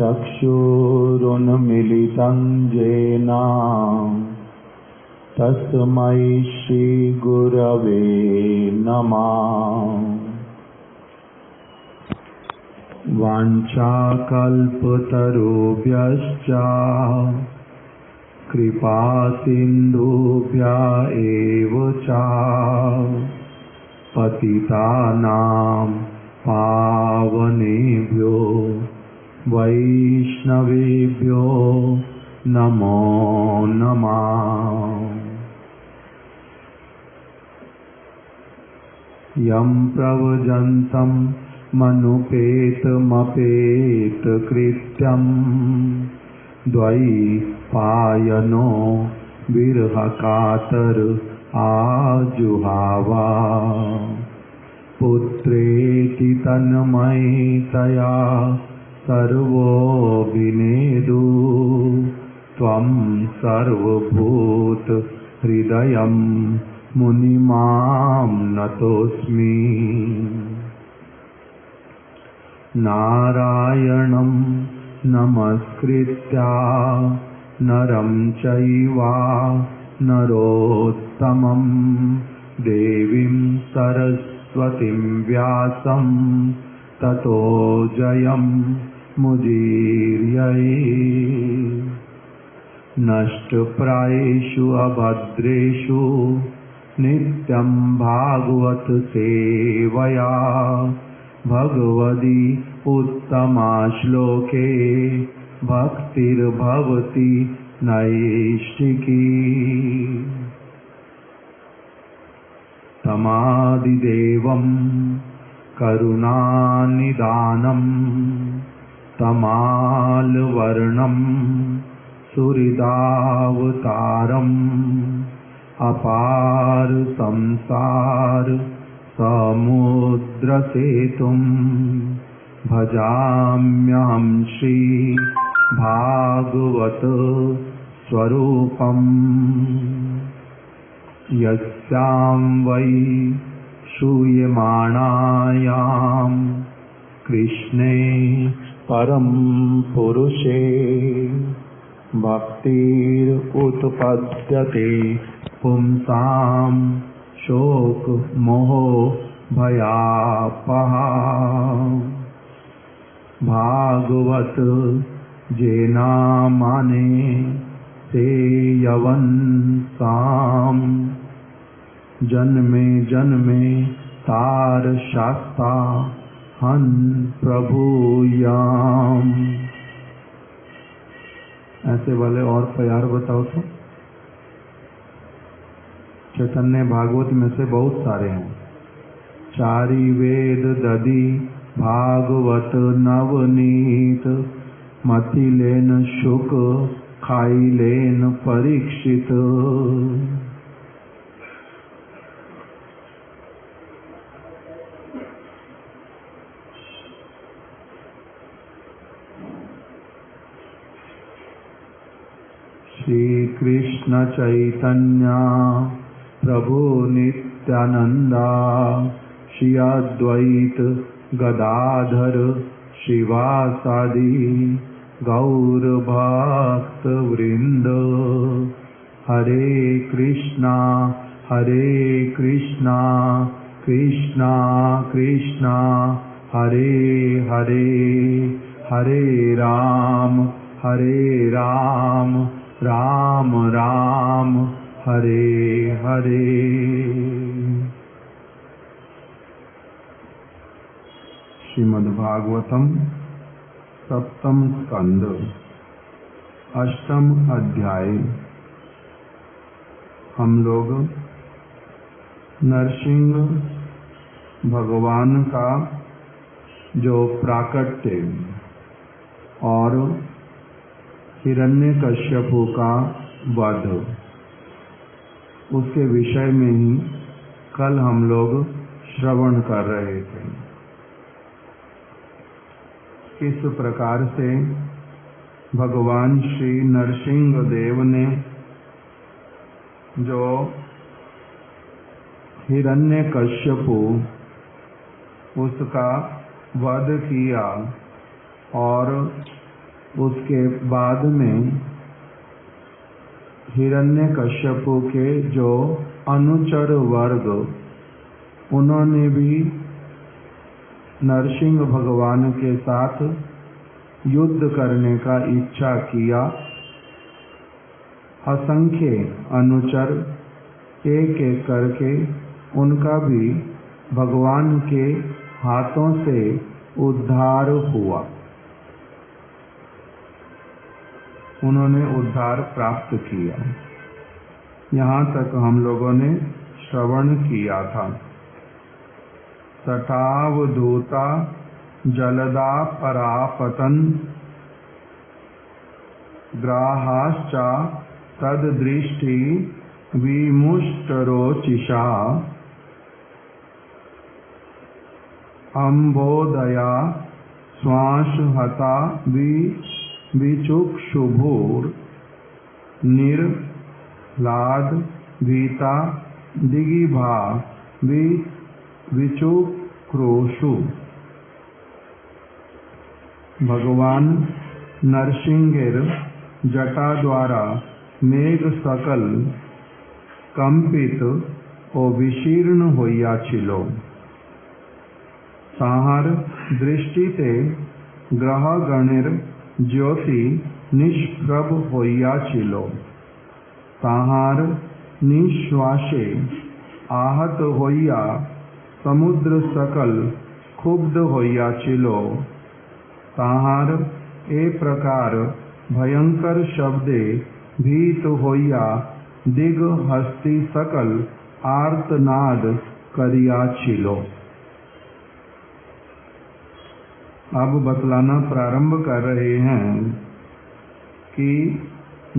चक्षुरुन्मीलितं येन तस्मै श्रीगुरवे नमः। वाञ्छाकल्पतरुभ्यश्च कृपासिन्धुभ्य एव च पतितानां पावनेभ्यो वैष्णवेभ्यो नमो नमः। यं प्रव्रजन्तं मनुपेतमपेतकृत्यं द्वैपायनो विरहकातर आजुहावा पुत्रेति तन्मयतया सर्वो विनेदु त्वं सर्वभूत हृदयं मुनिमां नतोऽस्मि। नारायणं नमस्कृत्य नरं चैव नरोत्तमं देवीं सरस्वतीं व्यासं ततो जयं मुदीरये। नष्टप्रायेषु अभद्रेषु नित्यं भागवत सेवया भगवती उत्तमा श्लोके भक्तिर्भवति नैष्ठिकी। तमादिदेवं करुणानिदानं तमालवर्णं सुहृदावतारम् अपार संसार समुद्रसेतुं भजाम्यहं श्री भागवत स्वरूपम्। यस्यां वै श्रूयमाणायां कृष्णे परम पुरुषे भक्तिरुत्पद्यते पुंसां शोक मोह भयापहा। भागवत जेनामाने ते यवनसाम जन्मे जन्मे तार शास्ता हन प्रभुयाम। ऐसे वाले और प्यार बताओ तो। चैतन्य भागवत में से बहुत सारे हैं। चारि वेद दधि भागवत नवनीत मति लेन शुक खाई लेन परीक्षित। श्री कृष्ण चैतन्य प्रभु नित्यानंदा श्री अद्वैत गदाधर श्रीवासादि गौर भक्त वृंद। हरे कृष्णा कृष्णा कृष्णा हरे हरे, हरे राम राम राम हरे हरे। श्रीमद्भागवतम सप्तम स्कंद अष्टम अध्याय। हम लोग नरसिंह भगवान का जो प्राकट्य और हिरण्यकश्यपु का वध, उसके विषय में ही कल हम लोग श्रवण कर रहे थे। किस प्रकार से भगवान श्री नरसिंह देव ने जो हिरण्यकश्यपु उसका वध किया और उसके बाद में हिरण्यकश्यपु के जो अनुचर वर्ग, उन्होंने भी नरसिंह भगवान के साथ युद्ध करने का इच्छा किया। असंख्य अनुचर एक एक करके उनका भी भगवान के हाथों से उद्धार हुआ। उन्होंने उद्धार प्राप्त किया। यहाँ तक हम लोगों ने श्रवण किया था। सठावधूता जलदा परापतन ग्राहाश्चा तद्दृष्टि विमुष्टरोचिषा अम्बोदया श्वासहता विचुक्षुभुर निर्ह्लाद भीता दिगिभा विचुक्रोशु। भगवान नरसिंहेर जटा द्वारा मेघ सकल कंपित और विशीर्ण होइयाछिलो। ताहार दृष्टिते ग्रह गणेर ज्योति निष्प्रभ होइयाछिलो। ताहार निश्वासे आहत होइया समुद्र सकल क्षुब्ध होइयाछिलो। ताहार ए प्रकार भयंकर शब्दे भीत होइया दिग हस्ती सकल आर्तनाद करियाछिलो। अब बतलाना प्रारंभ कर रहे हैं कि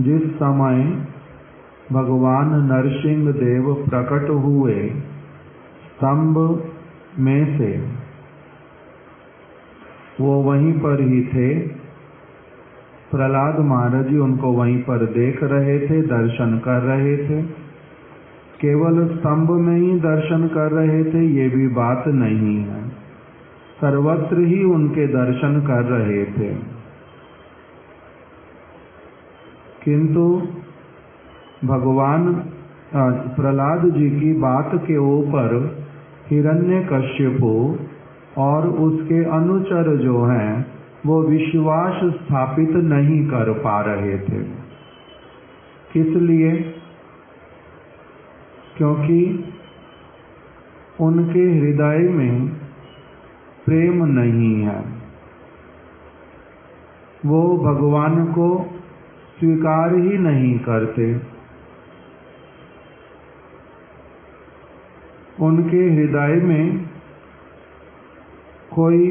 जिस समय भगवान नरसिंह देव प्रकट हुए स्तंभ में से, वो वहीं पर ही थे। प्रहलाद महाराज जी उनको वहीं पर देख रहे थे, दर्शन कर रहे थे। केवल स्तंभ में ही दर्शन कर रहे थे ये भी बात नहीं है, सर्वत्र ही उनके दर्शन कर रहे थे। किंतु भगवान प्रहलाद जी की बात के ऊपर हिरण्यकश्यपु और उसके अनुचर जो हैं वो विश्वास स्थापित नहीं कर पा रहे थे। किस लिए? क्योंकि उनके हृदय में प्रेम नहीं है। वो भगवान को स्वीकार ही नहीं करते। उनके हृदय में कोई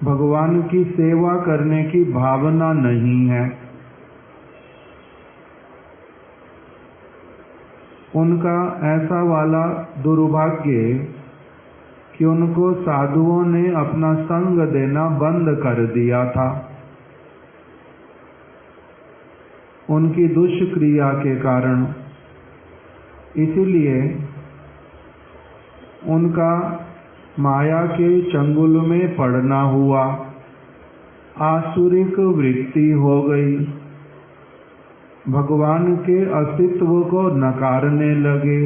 भगवान की सेवा करने की भावना नहीं है। उनका ऐसा वाला दुर्भाग्य कि उनको साधुओं ने अपना संग देना बंद कर दिया था। उनकी दुष्क्रिया के कारण, इसीलिए उनका माया के चंगुल में पड़ना हुआ, आसुरिक वृत्ति हो गई, भगवान के अस्तित्व को नकारने लगे,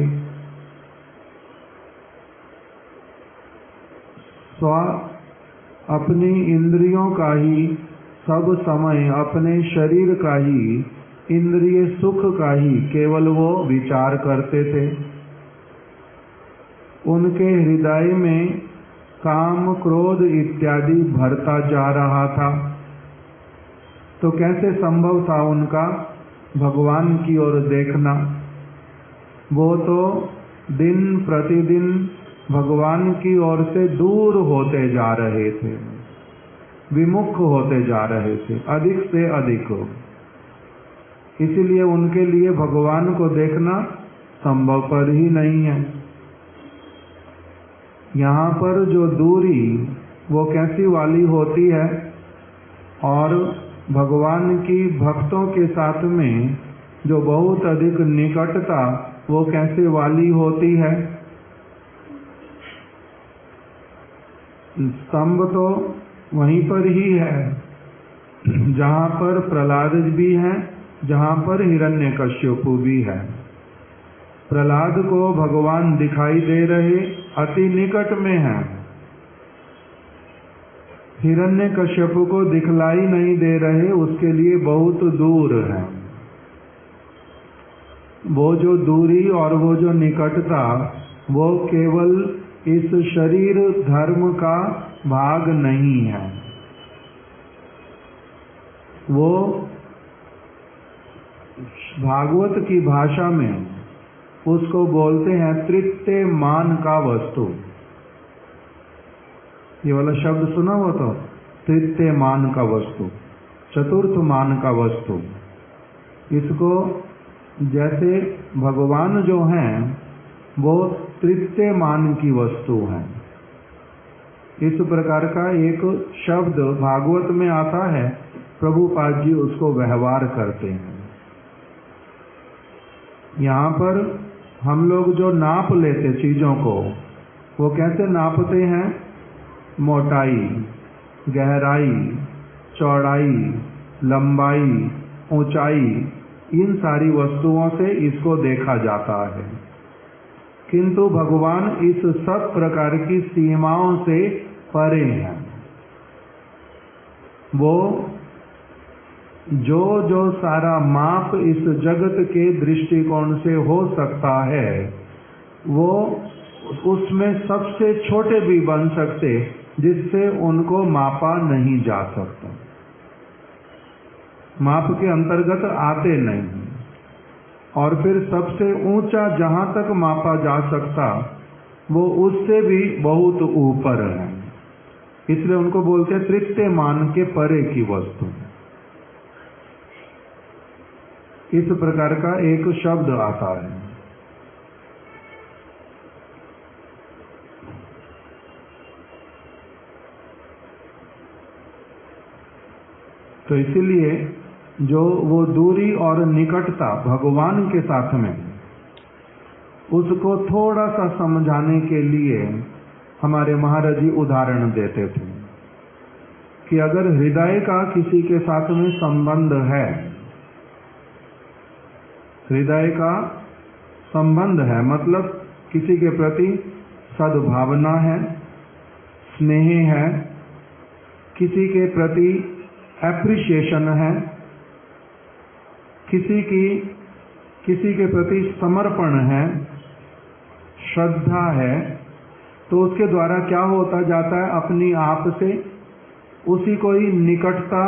स्व अपनी इंद्रियों का ही सब समय, अपने शरीर का ही, इंद्रिय सुख का ही केवल वो विचार करते थे। उनके हृदय में काम क्रोध इत्यादि भरता जा रहा था। तो कैसे संभव था उनका भगवान की ओर देखना? वो तो दिन प्रतिदिन भगवान की ओर से दूर होते जा रहे थे, विमुख होते जा रहे थे, अधिक से अधिक। इसलिए उनके लिए भगवान को देखना संभवपर ही नहीं है। यहाँ पर जो दूरी वो कैसी वाली होती है, और भगवान की भक्तों के साथ में जो बहुत अधिक निकटता वो कैसे वाली होती है। स्तंभ तो वहीं पर ही है, जहाँ पर प्रहलाद भी हैं, जहाँ पर हिरण्यकश्यपु भी है। प्रहलाद को भगवान दिखाई दे रहे अति निकट में हैं, हिरण्यकश्यपु को दिखलाई नहीं दे रहे, उसके लिए बहुत दूर है। वो जो दूरी और वो जो निकटता, वो केवल इस शरीर धर्म का भाग नहीं है, वो भागवत की भाषा में उसको बोलते हैं तृतीय मान का वस्तु। ये वाला शब्द सुना हो तो, तृतीय मान का वस्तु, चतुर्थ मान का वस्तु। इसको जैसे भगवान जो हैं वो तृतीय मान की वस्तु हैं, इस प्रकार का एक शब्द भागवत में आता है। प्रभुपाद जी उसको व्यवहार करते हैं। यहाँ पर हम लोग जो नाप लेते चीजों को, वो कैसे नापते हैं? मोटाई, गहराई, चौड़ाई, लंबाई, ऊंचाई, इन सारी वस्तुओं से इसको देखा जाता है। किंतु भगवान इस सब प्रकार की सीमाओं से परे हैं। वो जो जो सारा माप इस जगत के दृष्टिकोण से हो सकता है, वो उसमें सबसे छोटे भी बन सकते, जिससे उनको मापा नहीं जा सकता, माप के अंतर्गत आते नहीं। और फिर सबसे ऊंचा जहां तक मापा जा सकता, वो उससे भी बहुत ऊपर है, इसलिए उनको बोलते हैं तृतीय मान के परे की वस्तु। इस प्रकार का एक शब्द आता है। तो इसीलिए जो वो दूरी और निकटता भगवान के साथ में, उसको थोड़ा सा समझाने के लिए हमारे महाराज जी उदाहरण देते थे कि अगर हृदय का किसी के साथ में संबंध है, हृदय का संबंध है मतलब किसी के प्रति सद्भावना है, स्नेह है, किसी के प्रति एप्रिसिएशन है, किसी के प्रति समर्पण है, श्रद्धा है, तो उसके द्वारा क्या होता जाता है? अपनी आप से उसी को ही निकटता,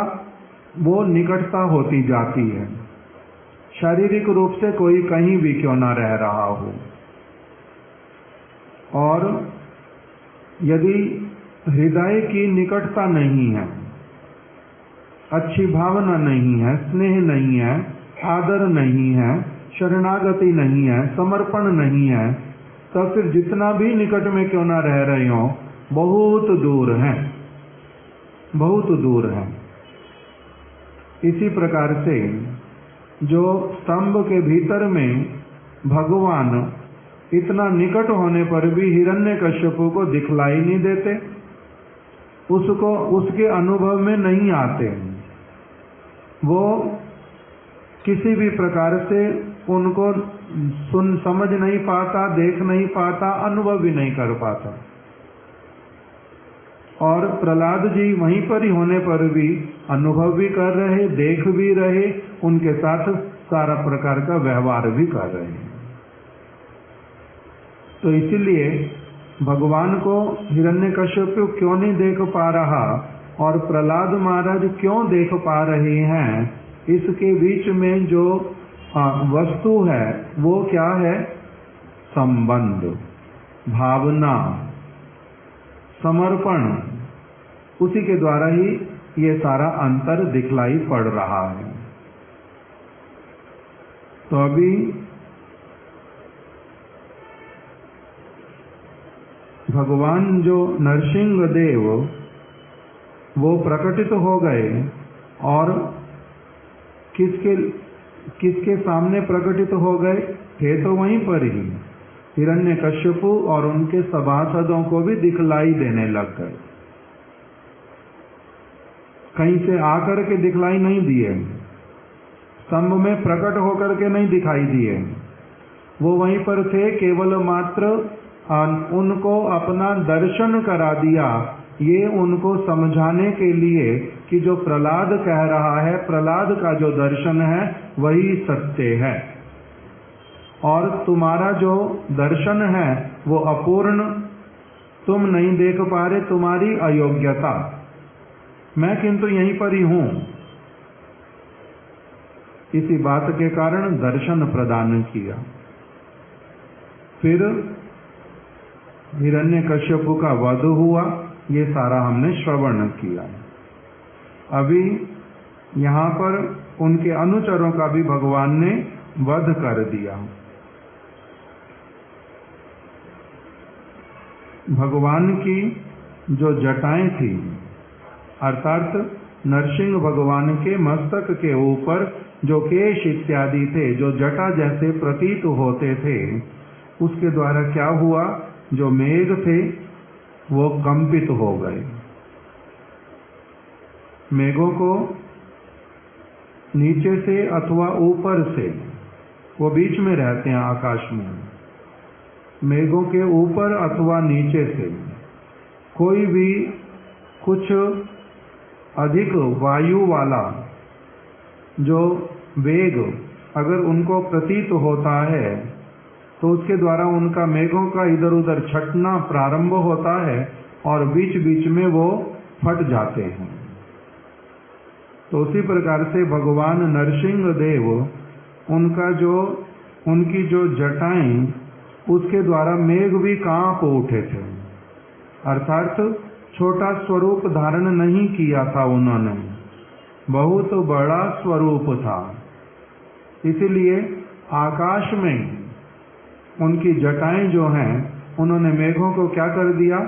वो निकटता होती जाती है, शारीरिक रूप से कोई कहीं भी क्यों ना रह रहा हो। और यदि हृदय की निकटता नहीं है, अच्छी भावना नहीं है, स्नेह नहीं है, आदर नहीं है, शरणागति नहीं है, समर्पण नहीं है, तो फिर जितना भी निकट में क्यों ना रह रहे हो, बहुत दूर हैं, बहुत दूर हैं। इसी प्रकार से जो स्तंभ के भीतर में भगवान इतना निकट होने पर भी हिरण्यकश्यपु को दिखलाई नहीं देते, उसको उसके अनुभव में नहीं आते, वो किसी भी प्रकार से उनको समझ नहीं पाता, देख नहीं पाता, अनुभव भी नहीं कर पाता। और प्रहलाद जी वहीं पर ही होने पर भी अनुभव भी कर रहे, देख भी रहे, उनके साथ सारा प्रकार का व्यवहार भी कर रहे हैं। तो इसीलिए भगवान को हिरण्यकश्यप क्यों नहीं देख पा रहा और प्रहलाद महाराज क्यों देख पा रहे हैं, इसके बीच में जो वस्तु है वो क्या है? संबंध, भावना, समर्पण, उसी के द्वारा ही ये सारा अंतर दिखलाई पड़ रहा है। तो अभी भगवान जो नरसिंह देव वो प्रकटित हो गए और किसके सामने प्रकटित हो गए? थे तो वहीं पर ही, हिरण्यकश्यपु और उनके सभासदों को भी दिखलाई देने लग गए। कहीं से आकर के दिखलाई नहीं दिए, स्तंभ में प्रकट होकर के नहीं दिखाई दिए, वो वहीं पर थे, केवल मात्र उनको अपना दर्शन करा दिया, ये उनको समझाने के लिए कि जो प्रहलाद कह रहा है, प्रहलाद का जो दर्शन है वही सत्य है, और तुम्हारा जो दर्शन है वो अपूर्ण, तुम नहीं देख पा रहे, तुम्हारी अयोग्यता, मैं किंतु यहीं पर ही हूं। इसी बात के कारण दर्शन प्रदान किया। फिर हिरण्यकश्यप का वध हुआ, ये सारा हमने श्रवण किया। अभी यहाँ पर उनके अनुचरों का भी भगवान ने वध कर दिया। भगवान की जो जटाएं थी, अर्थात नरसिंह भगवान के मस्तक के ऊपर जो केश इत्यादि थे, जो जटा जैसे प्रतीत होते थे, उसके द्वारा क्या हुआ, जो मेघ थे वो कंपित हो गए। मेघों को नीचे से अथवा ऊपर से, वो बीच में रहते हैं आकाश में, मेघों के ऊपर अथवा नीचे से कोई भी कुछ अधिक वायु वाला जो वेग अगर उनको प्रतीत होता है तो उसके द्वारा उनका मेघों का इधर उधर छटना प्रारंभ होता है और बीच बीच में वो फट जाते हैं। तो उसी प्रकार से भगवान नरसिंह देव, उनकी जो जटाएं, उसके द्वारा मेघ भी कांप उठे थे, अर्थात छोटा स्वरूप धारण नहीं किया था उन्होंने, बहुत बड़ा स्वरूप था। इसीलिए आकाश में उनकी जटाएं जो हैं, उन्होंने मेघों को क्या कर दिया,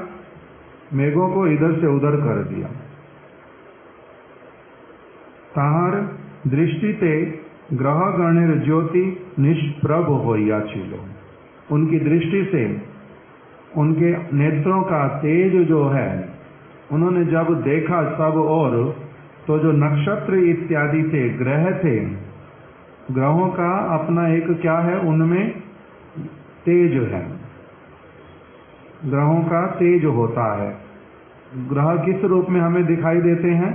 मेघों को इधर से उधर कर दिया। ताहार दृष्टिते ग्रह गणेर ज्योति निष्प्रभ होइया छिलो। उनकी दृष्टि से उनके नेत्रों का तेज जो है, उन्होंने जब देखा सब और, तो जो नक्षत्र इत्यादि थे, ग्रह थे, ग्रहों का अपना एक क्या है, उनमें तेज है, ग्रहों का तेज होता है। ग्रह किस रूप में हमें दिखाई देते हैं?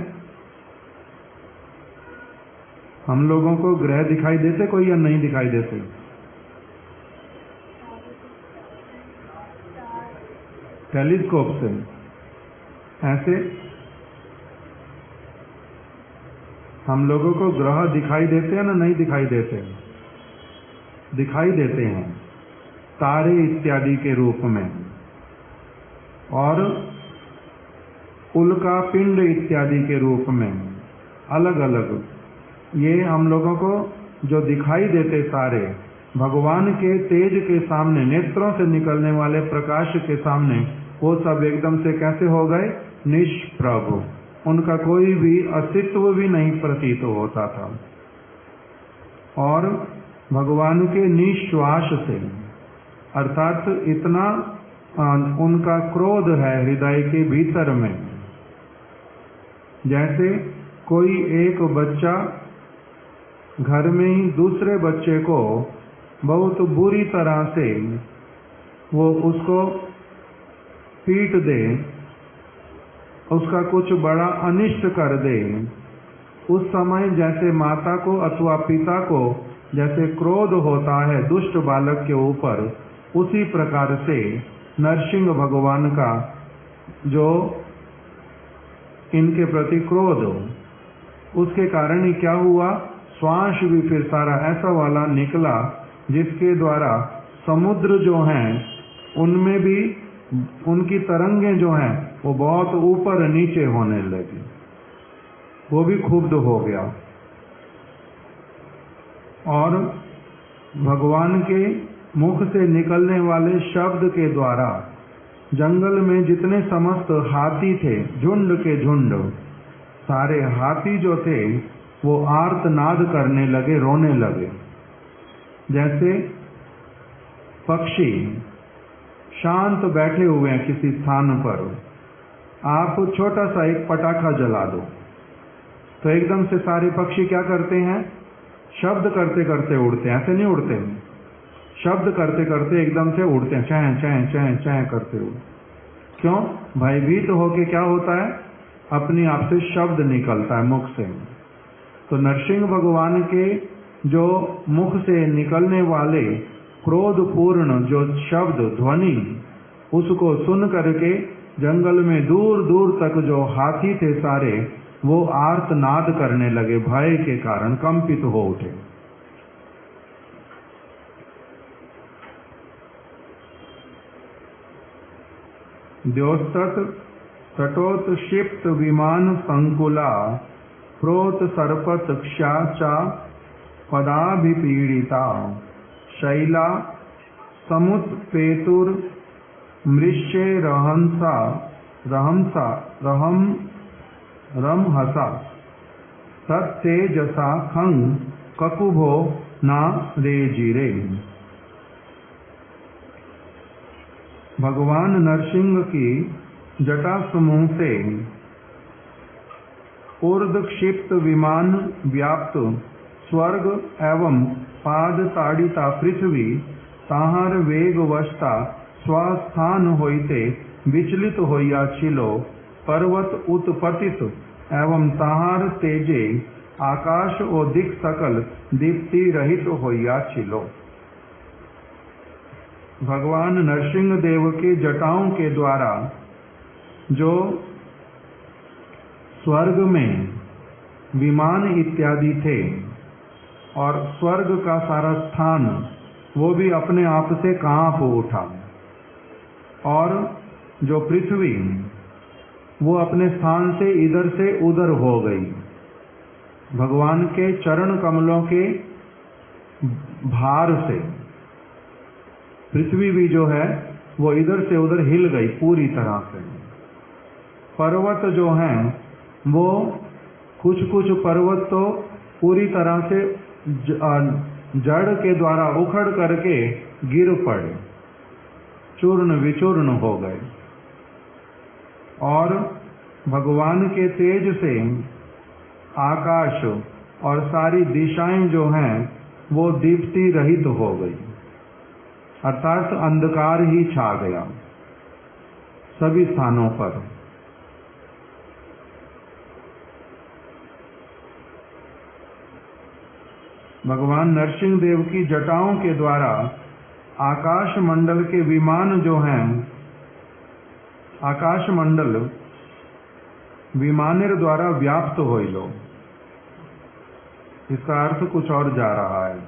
हम लोगों को ग्रह दिखाई देते कोई या नहीं दिखाई देते? टेलीस्कोप से ऐसे हम लोगों को ग्रह दिखाई देते हैं ना, नहीं दिखाई देते? दिखाई देते हैं, तारे इत्यादि के रूप में, और उल्का पिंड इत्यादि के रूप में, अलग अलग ये हम लोगों को जो दिखाई देते सारे, भगवान के तेज के सामने, नेत्रों से निकलने वाले प्रकाश के सामने, वो सब एकदम से कैसे हो गए? निष्प्रभ, उनका कोई भी अस्तित्व भी नहीं प्रतीत होता था। और भगवान के निश्वास से, अर्थात इतना उनका क्रोध है हृदय के भीतर में, जैसे कोई एक बच्चा घर में ही दूसरे बच्चे को बहुत बुरी तरह से वो उसको पीट दे, उसका कुछ बड़ा अनिष्ट कर दे, उस समय जैसे माता को अथवा पिता को जैसे क्रोध होता है दुष्ट बालक के ऊपर, उसी प्रकार से नरसिंह भगवान का जो इनके प्रति क्रोध, उसके कारण ही क्या हुआ, श्वास भी फिर सारा ऐसा वाला निकला जिसके द्वारा समुद्र जो हैं उनमें भी उनकी तरंगें जो हैं वो बहुत ऊपर नीचे होने लगी, वो भी क्षुब्ध हो गया। और भगवान के मुख से निकलने वाले शब्द के द्वारा जंगल में जितने समस्त हाथी थे, झुंड के झुंड, सारे हाथी जो थे वो आर्तनाद करने लगे, रोने लगे। जैसे पक्षी शांत बैठे हुए हैं किसी स्थान पर, आप छोटा सा एक पटाखा जला दो, तो एकदम से सारे पक्षी क्या करते हैं, शब्द करते करते उड़ते हैं। ऐसे नहीं उड़ते, शब्द करते करते एकदम से उड़ते हैं, चैं चैं चैं चैं करते हुए। क्यों? भयभीत होके क्या होता है, अपने आप से शब्द निकलता है मुख से। तो नरसिंह भगवान के जो मुख से निकलने वाले क्रोधपूर्ण जो शब्द ध्वनि, उसको सुन करके जंगल में दूर दूर तक जो हाथी थे सारे, वो आर्तनाद करने लगे, भय के कारण कंपित हो उठे। द्योस्तत तटोत्क्षिप्त विमान संकुला प्रोत सर्पत क्षाचा पदाभिपीड़िता शैला समुत्पेतुर मृष्ये रमहसा तत्तेजसा खंग ककुभो न रेजिरे। भगवान नरसिंह की जटा समूह से ऊर्ध्वक्षिप्त विमान व्याप्त स्वर्ग एवं पाद ताड़िता पृथ्वी ताहार वेग वशता स्वस्थान होइते विचलित होइया छिलो, पर्वत उत्पतित एवं ताहार तेजे आकाश ओ दिक सकल दीप्ति रहित होइया छिलो। भगवान नरसिंह देव के जटाओं के द्वारा जो स्वर्ग में विमान इत्यादि थे और स्वर्ग का सारा स्थान वो भी अपने आप से कांप उठा, और जो पृथ्वी वो अपने स्थान से इधर से उधर हो गई। भगवान के चरण कमलों के भार से पृथ्वी भी जो है वो इधर से उधर हिल गई पूरी तरह से। पर्वत जो हैं वो कुछ कुछ पर्वत तो पूरी तरह से जड़ के द्वारा उखड़ करके गिर पड़े, चूर्ण विचूर्ण हो गए, और भगवान के तेज से आकाश और सारी दिशाएं जो हैं वो दीप्ति रहित हो गई, अर्थात अंधकार ही छा गया सभी स्थानों पर। भगवान नरसिंह देव की जटाओं के द्वारा आकाश मंडल के विमान जो हैं, आकाश मंडल विमानेर द्वारा व्याप्त होइलो। इसका अर्थ कुछ और जा रहा है।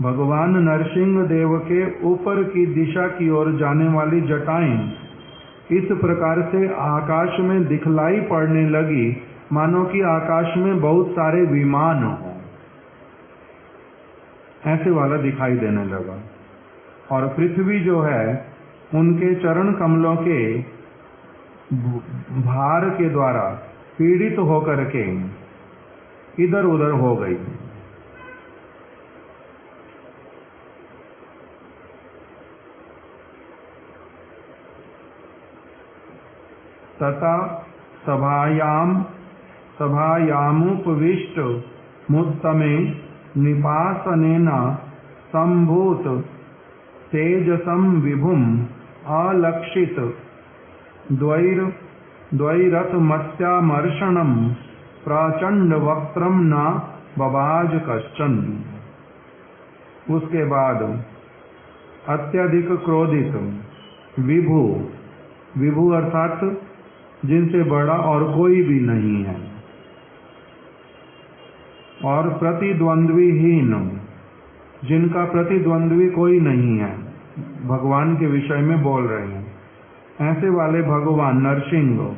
भगवान नरसिंह देव के ऊपर की दिशा की ओर जाने वाली जटाएं इस प्रकार से आकाश में दिखलाई पड़ने लगी, मानो कि आकाश में बहुत सारे विमान हो, ऐसे वाला दिखाई देने लगा। और पृथ्वी जो है उनके चरण कमलों के भार के द्वारा पीड़ित होकर के इधर उधर हो गई। तथा सभायामुपविष्ट मुत्तमे निपासनेन संभूत तेजसं विभुम अलक्षित द्वैरथमस्यामर्षणं प्रचंड वक्त्रम न बबाज कश्चन। उसके बाद अत्यधिक क्रोधित विभु, विभु अर्थात जिनसे बड़ा और कोई भी नहीं है, और प्रतिद्वंद्वीहीन, जिनका प्रतिद्वंद्वी कोई नहीं है, भगवान के विषय में बोल रहे हैं। ऐसे वाले भगवान नरसिंह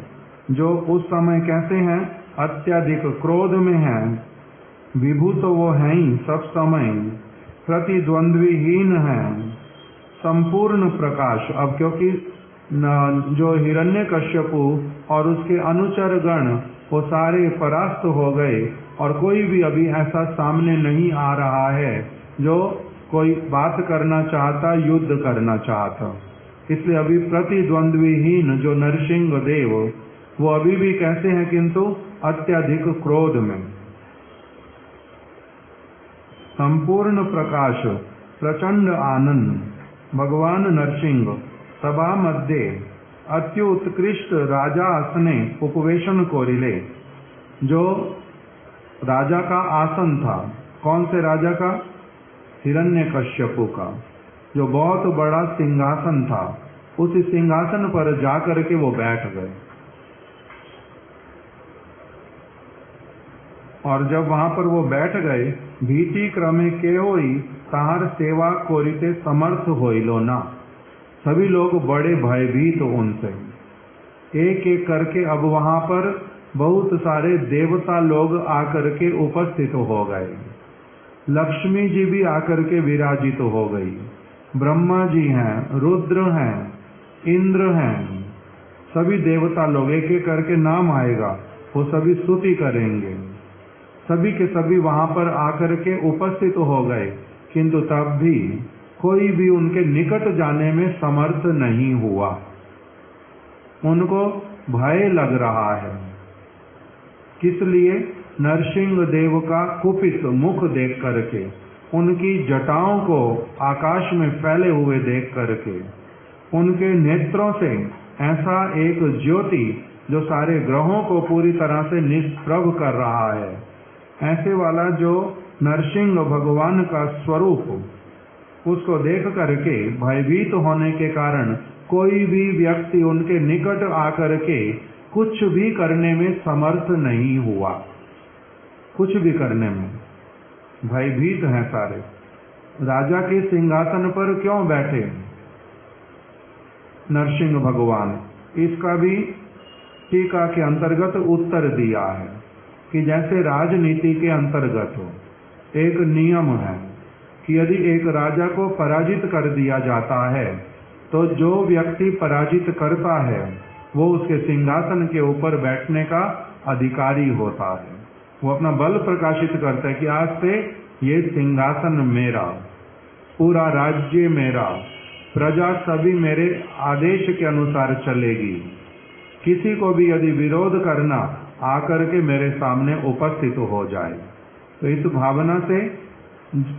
जो उस समय कैसे हैं, अत्यधिक क्रोध में हैं। विभु तो वो हैं ही सब समय, प्रतिद्वंद्वीहीन हैं, संपूर्ण प्रकाश। अब क्योंकि जो हिरण्यकश्यपु और उसके अनुचर गण वो सारे परास्त हो गए, और कोई भी अभी ऐसा सामने नहीं आ रहा है जो कोई बात करना चाहता, युद्ध करना चाहता। इसलिए अभी प्रतिद्वंद्वीहीन जो नरसिंह देव वो अभी भी कैसे हैं, किंतु अत्यधिक क्रोध में। संपूर्ण प्रकाश प्रचंड आनंद भगवान नरसिंह सभा मध्य अत्युत्कृष्ट राजा आसने उपवेशन कोरिले। जो राजा का आसन था, कौन से राजा का? हिरण्यकश्यपु का। जो बहुत बड़ा सिंहासन था, उस सिंहासन पर जाकर के वो बैठ गए। और जब वहां पर वो बैठ गए, भीति क्रमे के होई ताहार सेवा कोरिते समर्थ होइलो ना। सभी लोग बड़े भयभीत उनसे। एक एक करके अब वहां पर बहुत सारे देवता लोग आकर के उपस्थित हो गए। लक्ष्मी जी भी आकर के विराजित हो गई। ब्रह्मा जी हैं, रुद्र हैं, इंद्र हैं, सभी देवता लोग, एक एक करके नाम आएगा, वो सभी स्तुति करेंगे। सभी के सभी वहां पर आकर के उपस्थित हो गए, किंतु तब भी कोई भी उनके निकट जाने में समर्थ नहीं हुआ। उनको भय लग रहा है। किस लिए? नरसिंह देव का कुपित मुख देख करके, उनकी जटाओं को आकाश में फैले हुए देख करके, उनके नेत्रों से ऐसा एक ज्योति जो सारे ग्रहों को पूरी तरह से निष्प्रभ कर रहा है, ऐसे वाला जो नरसिंह भगवान का स्वरूप, उसको देख करके भयभीत होने के कारण कोई भी व्यक्ति उनके निकट आकर के कुछ भी करने में समर्थ नहीं हुआ। कुछ भी करने में भयभीत हैं सारे। राजा के सिंहासन पर क्यों बैठे नरसिंह भगवान? इसका भी टीका के अंतर्गत उत्तर दिया है कि जैसे राजनीति के अंतर्गत एक नियम है कि यदि एक राजा को पराजित कर दिया जाता है, तो जो व्यक्ति पराजित करता है वो उसके सिंहासन के ऊपर बैठने का अधिकारी होता है। वो अपना बल प्रकाशित करता है कि आज से ये सिंहासन मेरा, पूरा राज्य मेरा, प्रजा सभी मेरे आदेश के अनुसार चलेगी। किसी को भी यदि विरोध करना, आकर के मेरे सामने उपस्थित हो जाए। तो इस भावना से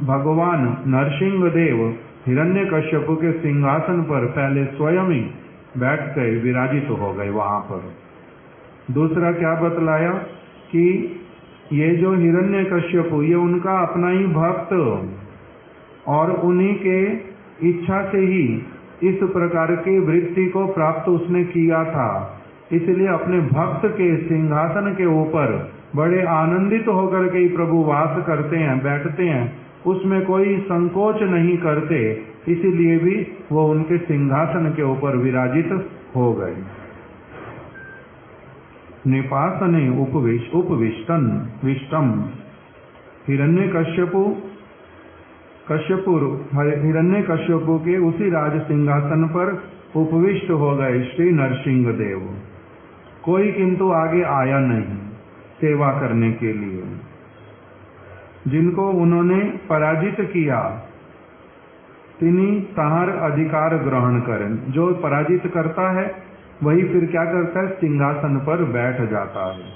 भगवान नरसिंह देव हिरण्यकश्यप के सिंहासन पर पहले स्वयं ही बैठ गए, विराजित हो गए वहां पर। दूसरा क्या बतलाया कि ये जो हिरण्यकश्यप, ये उनका अपना ही भक्त, और उन्हीं के इच्छा से ही इस प्रकार की वृत्ति को प्राप्त उसने किया था। इसलिए अपने भक्त के सिंहासन के ऊपर बड़े आनंदित होकर के प्रभु वास करते हैं, बैठते हैं, उसमें कोई संकोच नहीं करते। इसीलिए भी वो उनके सिंहासन के ऊपर विराजित हो गए। निपासने उपविष्टन विष्टम हिरण्यकश्यपु के उसी राज सिंहासन पर उपविष्ट हो गए श्री नरसिंह देव। कोई किंतु आगे आया नहीं सेवा करने के लिए। जिनको उन्होंने पराजित किया, तिन्हीं ताहार अधिकार ग्रहण करें। जो पराजित करता है वही फिर क्या करता है? सिंहासन पर बैठ जाता है।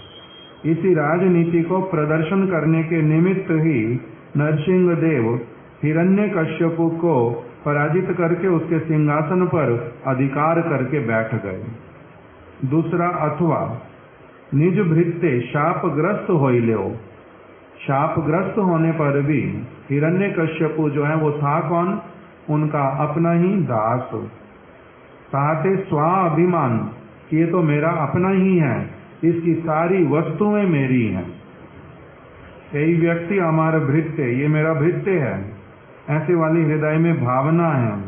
इसी राजनीति को प्रदर्शन करने के निमित्त ही नरसिंह देव हिरण्यकश्यपु को पराजित करके उसके सिंहासन पर अधिकार करके बैठ गए। दूसरा, अथवा निज भृत्ते शापग्रस्त होइले। शापग्रस्त होने पर भी हिरण्यकश्यपु जो है वो था कौन? उनका अपना ही दास। ताते स्वाभिमान कि ये तो मेरा अपना ही है, इसकी सारी वस्तुएं मेरी हैं। यही व्यक्ति हमारा भृत्य, ये मेरा भृत्य है, ऐसे वाली हृदय में भावना है।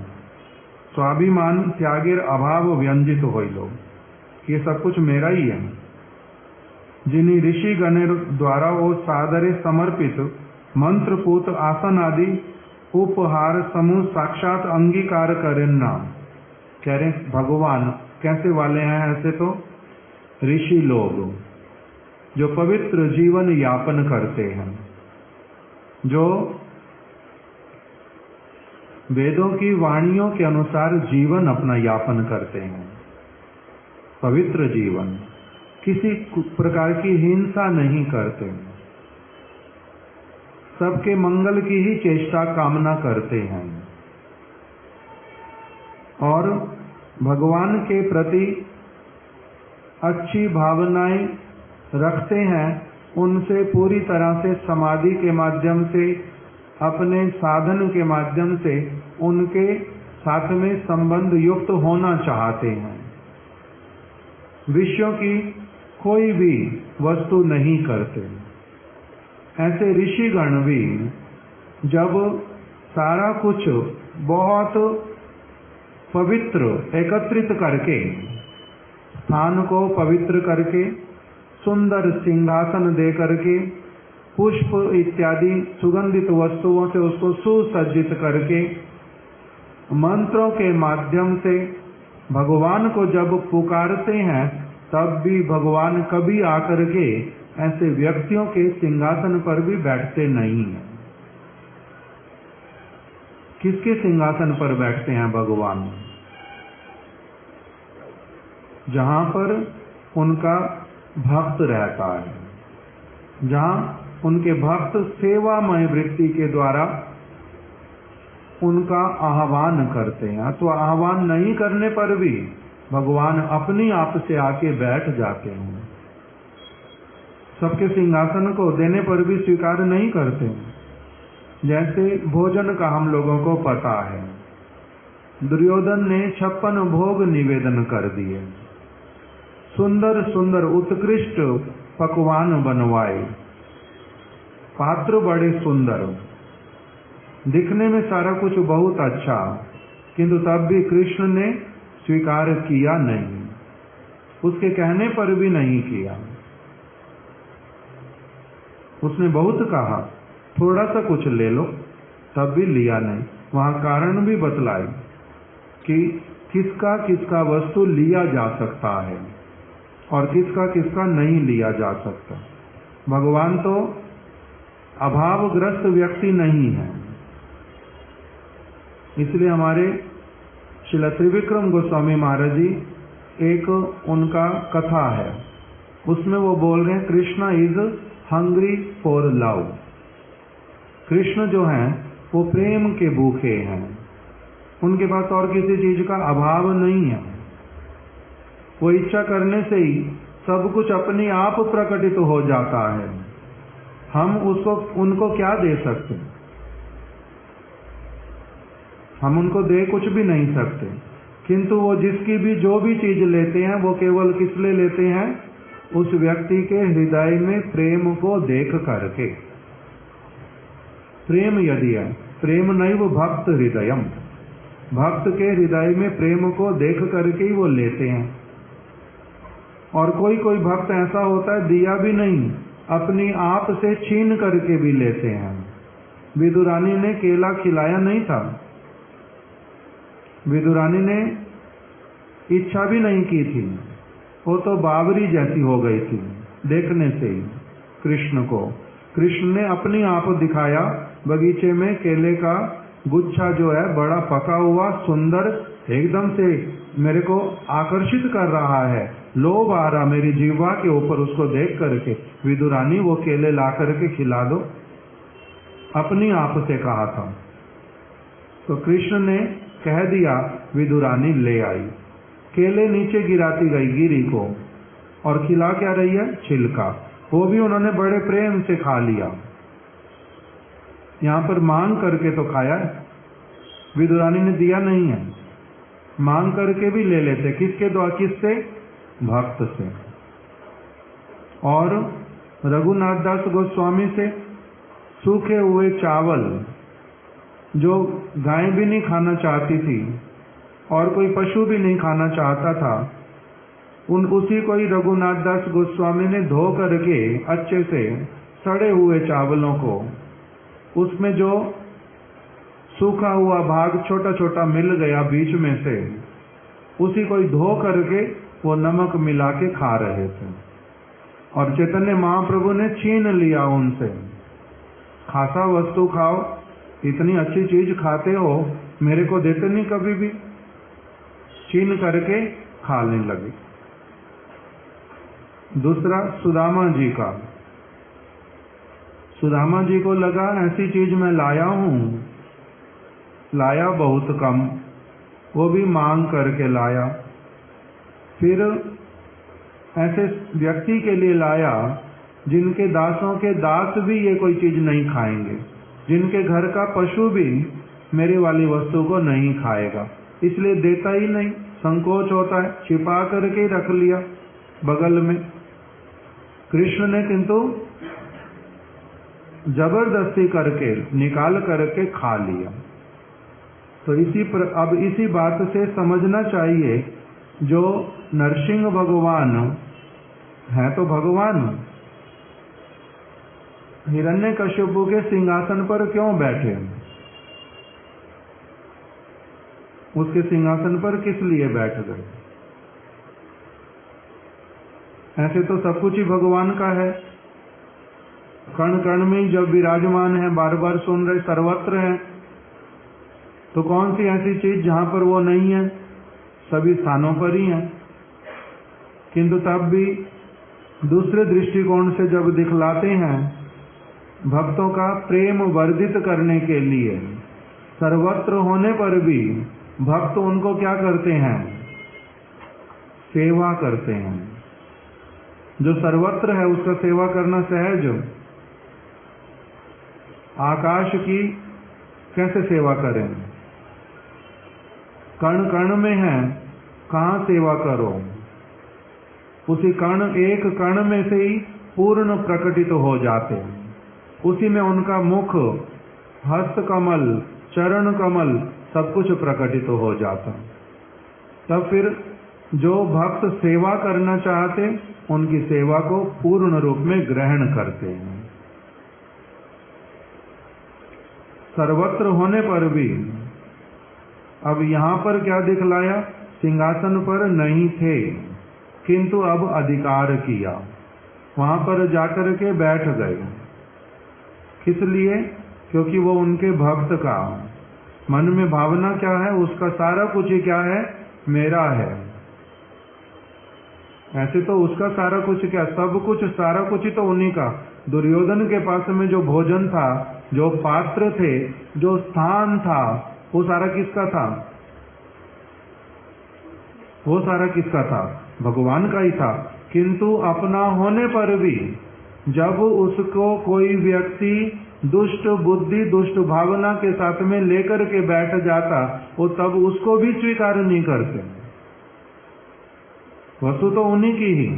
स्वाभिमान त्यागेर अभाव व्यंजित होइलो, ये सब कुछ मेरा ही है। जिन्हीं ऋषि गणेर द्वारा वो सादरे समर्पित मंत्रपूत आसन आदि उपहार समूह साक्षात अंगीकार करें ना। कह रहे भगवान कैसे वाले हैं? ऐसे तो ऋषि लोग जो पवित्र जीवन यापन करते हैं, जो वेदों की वाणियों के अनुसार जीवन अपना यापन करते हैं, पवित्र जीवन। किसी प्रकार की हिंसा नहीं करते, सबके मंगल की ही चेष्टा कामना करते हैं और भगवान के प्रति अच्छी भावनाएं रखते हैं। उनसे पूरी तरह से समाधि के माध्यम से, अपने साधन के माध्यम से उनके साथ में संबंध युक्त होना चाहते हैं। विषयों की कोई भी वस्तु नहीं करते। ऐसे ऋषिगण भी जब सारा कुछ बहुत पवित्र एकत्रित करके, स्थान को पवित्र करके, सुंदर सिंहासन दे करके, पुष्प इत्यादि सुगंधित वस्तुओं से उसको सुसज्जित करके, मंत्रों के माध्यम से भगवान को जब पुकारते हैं, तब भी भगवान कभी आकर के ऐसे व्यक्तियों के सिंहासन पर भी बैठते नहीं हैं। किसके सिंहासन पर बैठते हैं भगवान? जहां पर उनका भक्त रहता है, जहां उनके भक्त सेवामय वृत्ति के द्वारा उनका आह्वान करते हैं। तो आह्वान नहीं करने पर भी भगवान अपनी आप से आके बैठ जाते हैं। सबके सिंहासन को देने पर भी स्वीकार नहीं करते। जैसे भोजन का हम लोगों को पता है, दुर्योधन ने 56 भोग निवेदन कर दिए, सुंदर सुंदर उत्कृष्ट पकवान बनवाए, पात्र बड़े सुंदर, दिखने में सारा कुछ बहुत अच्छा, किंतु तब भी कृष्ण ने स्वीकार किया नहीं, उसके कहने पर भी नहीं किया। उसने बहुत कहा थोड़ा सा कुछ ले लो, तब भी लिया नहीं। वहां कारण भी बतलाए कि किसका किसका वस्तु लिया जा सकता है और किसका किसका नहीं लिया जा सकता। भगवान तो अभावग्रस्त व्यक्ति नहीं है। इसलिए हमारे श्रील त्रिविक्रम गोस्वामी महाराज जी, एक उनका कथा है, उसमें वो बोल रहे हैं Krishna is hungry for love. Krishna जो हैं वो प्रेम के भूखे हैं, उनके पास और किसी चीज का अभाव नहीं है। वो इच्छा करने से ही सब कुछ अपने आप प्रकटित हो जाता है। हम उनको क्या दे सकते हैं? हम उनको दे कुछ भी नहीं सकते, किंतु वो जिसकी भी जो भी चीज लेते हैं वो केवल किस लिए लेते हैं? उस व्यक्ति के हृदय में प्रेम को देख करके। प्रेम यदि है, प्रेम नहीं वो भक्त हृदयम, भक्त के हृदय में प्रेम को देख करके ही वो लेते हैं। और कोई कोई भक्त ऐसा होता है दिया भी नहीं, अपनी आप से छीन करके भी लेते हैं। विदुरानी ने केला खिलाया नहीं था, विदुरानी ने इच्छा भी नहीं की थी, वो तो बावरी जैसी हो गई थी देखने से ही कृष्ण को। कृष्ण ने अपनी आप दिखाया, बगीचे में केले का गुच्छा जो है बड़ा पका हुआ सुंदर, एकदम से मेरे को आकर्षित कर रहा है, लोभ आ रहा मेरी जीवा के ऊपर उसको देख करके। विदुरानी वो केले ला करके खिला दो, अपनी आप से कहा था। तो कृष्ण ने कह दिया, विदुरानी ले आई, केले नीचे गिराती गई गिरी को, और खिला क्या रही है? छिलका। वो भी उन्होंने बड़े प्रेम से खा लिया। यहां पर मांग करके तो खाया है, विदुरानी ने दिया नहीं है, मांग करके भी ले लेते। किसके द्वारा? किससे? भक्त से। और रघुनाथ दास गोस्वामी से सूखे हुए चावल जो गाय भी नहीं खाना चाहती थी और कोई पशु भी नहीं खाना चाहता था, उसी को ही रघुनाथ दास गोस्वामी ने धो करके अच्छे से सड़े हुए चावलों को, उसमें जो सूखा हुआ भाग छोटा छोटा मिल गया बीच में से, उसी को ही धो करके वो नमक मिला के खा रहे थे। और चैतन्य महाप्रभु ने छीन लिया उनसे, खासा वस्तु खाओ, इतनी अच्छी चीज खाते हो, मेरे को देते नहीं कभी भी। छीन करके खाने लगे। दूसरा सुदामा जी का। सुदामा जी को लगा ऐसी चीज मैं लाया हूं, लाया बहुत कम, वो भी मांग करके लाया। फिर ऐसे व्यक्ति के लिए लाया जिनके दासों के दास भी ये कोई चीज नहीं खाएंगे, जिनके घर का पशु भी मेरी वाली वस्तु को नहीं खाएगा, इसलिए देता ही नहीं, संकोच होता है, छिपा करके ही रख लिया बगल में। कृष्ण ने किंतु जबरदस्ती करके निकाल करके खा लिया। तो अब इसी बात से समझना चाहिए, जो नरसिंह भगवान है तो भगवान, हिरण्यकश्यप के सिंहासन पर क्यों बैठे? उसके सिंहासन पर किस लिए बैठ गए? ऐसे तो सब कुछ ही भगवान का है, कण कण में जब विराजमान है, बार बार सुन रहे, सर्वत्र है, तो कौन सी ऐसी चीज जहां पर वो नहीं है? सभी स्थानों पर ही है। किंतु तब भी दूसरे दृष्टिकोण से जब दिखलाते हैं, भक्तों का प्रेम वर्धित करने के लिए, सर्वत्र होने पर भी भक्त उनको क्या करते हैं? सेवा करते हैं। जो सर्वत्र है उसका सेवा करना सहज। आकाश की कैसे सेवा करें? कण कण में है, कहां सेवा करो? उसी कण, एक कण में से ही पूर्ण प्रकटित हो जाते हैं। उसी में उनका मुख, हस्त कमल, चरण कमल सब कुछ प्रकटित हो जाता। तब फिर जो भक्त सेवा करना चाहते, उनकी सेवा को पूर्ण रूप में ग्रहण करते हैं। सर्वत्र होने पर भी अब यहां पर क्या दिखलाया? सिंहासन पर नहीं थे, किंतु अब अधिकार किया, वहां पर जाकर के बैठ गए। किस लिए? क्योंकि वो उनके भक्त का मन में भावना क्या है? उसका सारा कुछ ही क्या है? मेरा है। ऐसे तो उसका सारा कुछ क्या, सब कुछ, सारा कुछ ही तो उन्हीं का। दुर्योधन के पास में जो भोजन था, जो पात्र थे, जो स्थान था, वो सारा किसका था? वो सारा किसका था? भगवान का ही था। किंतु अपना होने पर भी जब उसको कोई व्यक्ति दुष्ट बुद्धि, दुष्ट भावना के साथ में लेकर के बैठ जाता, वो तब उसको भी स्वीकार नहीं करते। वस्तु तो उन्हीं की ही,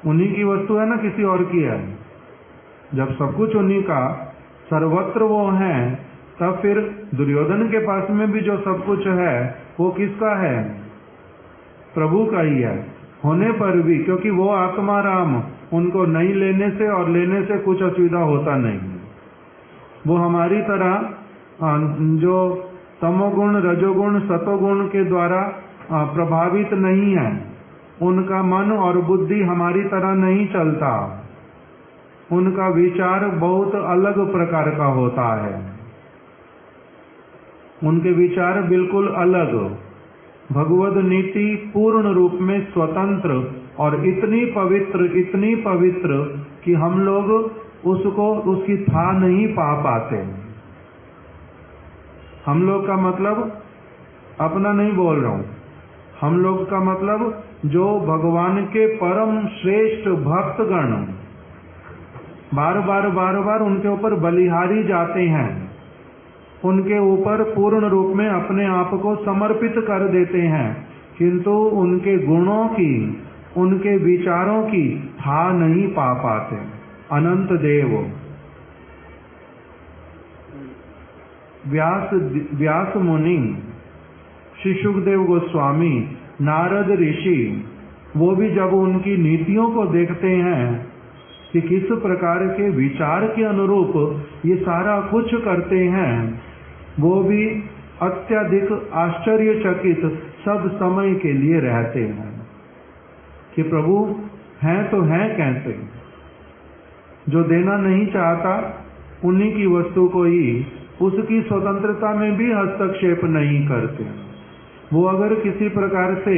उन्हीं की वस्तु है ना, किसी और की है? जब सब कुछ उन्हीं का, सर्वत्र वो है, तब फिर दुर्योधन के पास में भी जो सब कुछ है वो किसका है? प्रभु का ही है। होने पर भी, क्योंकि वो आत्मा राम, उनको नहीं लेने से और लेने से कुछ असुविधा होता नहीं। वो हमारी तरह जो तमोगुण, रजोगुण, सतोगुण के द्वारा प्रभावित नहीं है। उनका मन और बुद्धि हमारी तरह नहीं चलता। उनका विचार बहुत अलग प्रकार का होता है। उनके विचार बिल्कुल अलग, भगवद नीति पूर्ण रूप में स्वतंत्र और इतनी पवित्र कि हम लोग उसको, उसकी था नहीं पा पाते। हम लोग का मतलब, अपना नहीं बोल रहा हूं, हम लोग का मतलब जो भगवान के परम श्रेष्ठ भक्तगण बार बार उनके ऊपर बलिहारी जाते हैं, उनके ऊपर पूर्ण रूप में अपने आप को समर्पित कर देते हैं, किंतु उनके गुणों की, उनके विचारों की था नहीं पा पाते। अनंत देव, व्यास मुनि, श्री सुखदेव गोस्वामी, नारद ऋषि, वो भी जब उनकी नीतियों को देखते हैं कि किस प्रकार के विचार के अनुरूप ये सारा कुछ करते हैं, वो भी अत्यधिक आश्चर्यचकित सब समय के लिए रहते हैं कि प्रभु हैं तो हैं कैसे? जो देना नहीं चाहता उन्हीं की वस्तु को ही, उसकी स्वतंत्रता में भी हस्तक्षेप नहीं करते। वो अगर किसी प्रकार से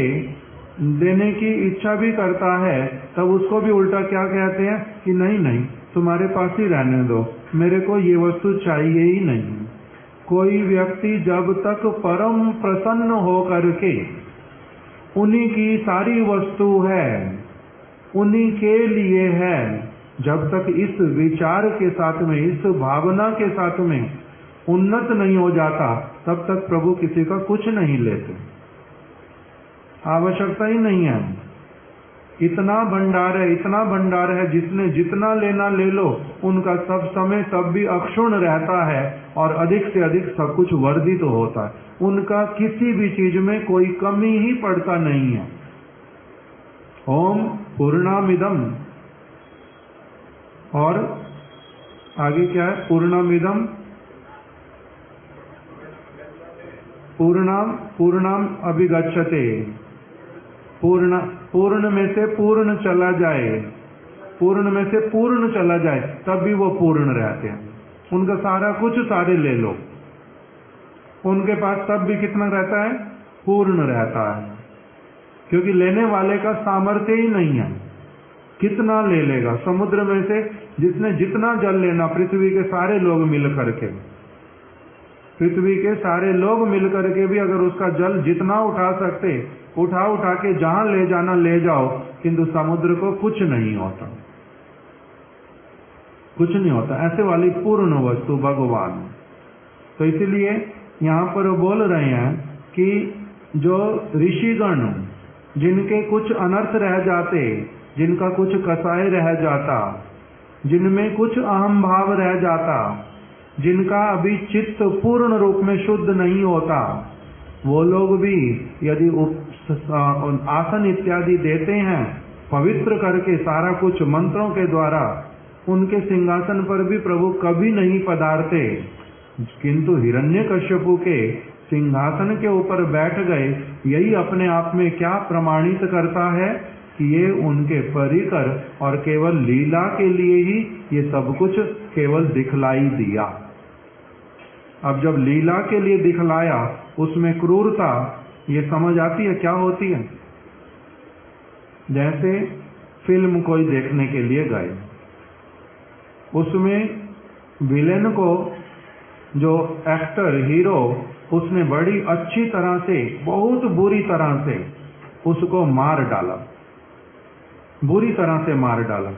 देने की इच्छा भी करता है, तब उसको भी उल्टा क्या कहते हैं कि नहीं नहीं, तुम्हारे पास ही रहने दो, मेरे को ये वस्तु चाहिए ही नहीं। कोई व्यक्ति जब तक परम प्रसन्न हो करके उन्हीं की सारी वस्तु है, उन्हीं के लिए है, जब तक इस विचार के साथ में, इस भावना के साथ में उन्नत नहीं हो जाता, तब तक प्रभु किसी का कुछ नहीं लेते। आवश्यकता ही नहीं है। इतना भंडार है, इतना भंडार है, जिसने जितना लेना ले लो, उनका सब समय तब भी अक्षुण्ण रहता है और अधिक से अधिक सब कुछ वर्धित होता है। उनका किसी भी चीज में कोई कमी ही पड़ता नहीं है। ओम पूर्णामिदम, और आगे क्या है? पूर्णामिदम पूर्णम अभिगच्छते। पूर्ण में से पूर्ण चला जाए, पूर्ण में से पूर्ण चला जाए, तब भी वो पूर्ण रहते हैं। उनका सारा कुछ सारे ले लो, उनके पास तब भी कितना रहता है? पूर्ण रहता है, क्योंकि लेने वाले का सामर्थ्य ही नहीं है। कितना ले लेगा? समुद्र में से जिसने जितना जल लेना, पृथ्वी के सारे लोग मिल करके, पृथ्वी के सारे लोग मिल करके भी अगर उसका जल जितना उठा सकते, उठा के जहां ले जाना ले जाओ, किंतु समुद्र को कुछ नहीं होता, कुछ नहीं होता। ऐसे वाली पूर्ण वस्तु भगवान। तो इसलिए यहाँ पर बोल रहे हैं कि जो ऋषिगण, जिनके कुछ अनर्थ रह जाते, जिनका कुछ कसाय रह जाता, जिनमें कुछ अहम भाव रह जाता, जिनका अभी चित्त पूर्ण रूप में शुद्ध नहीं होता, वो लोग भी यदि आसन इत्यादि देते हैं, पवित्र करके सारा कुछ मंत्रों के द्वारा, उनके सिंहासन पर भी प्रभु कभी नहीं पधारते। किंतु हिरण्यकश्यपु के सिंहासन के ऊपर बैठ गए, यही अपने आप में क्या प्रमाणित करता है कि ये उनके परिकर और केवल लीला के लिए ही ये सब कुछ केवल दिखलाई दिया। अब जब लीला के लिए दिखलाया, उसमें क्रूरता ये समझ आती है क्या होती है। जैसे फिल्म कोई देखने के लिए गए, उसमें विलेन को जो एक्टर हीरो, उसने बड़ी अच्छी तरह से, बहुत बुरी तरह से उसको मार डाला, बुरी तरह से मार डाला,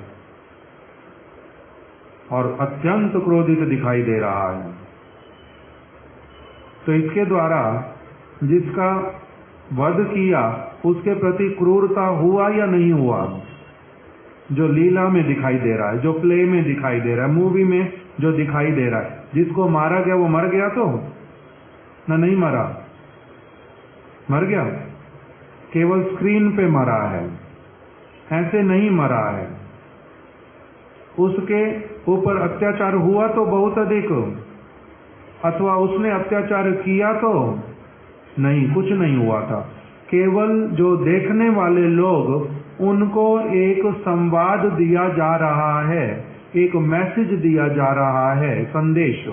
और अत्यंत क्रोधित दिखाई दे रहा है। तो इसके द्वारा जिसका वध किया, उसके प्रति क्रूरता हुआ या नहीं हुआ? जो लीला में दिखाई दे रहा है, जो प्ले में दिखाई दे रहा है, मूवी में जो दिखाई दे रहा है, जिसको मारा गया वो मर गया तो ना? नहीं मरा, मर गया, केवल स्क्रीन पे मरा है, ऐसे नहीं मरा है। उसके ऊपर अत्याचार हुआ तो बहुत अधिक, अथवा उसने अत्याचार किया तो नहीं, कुछ नहीं हुआ था। केवल जो देखने वाले लोग, उनको एक संवाद दिया जा रहा है, एक मैसेज दिया जा रहा है, संदेश,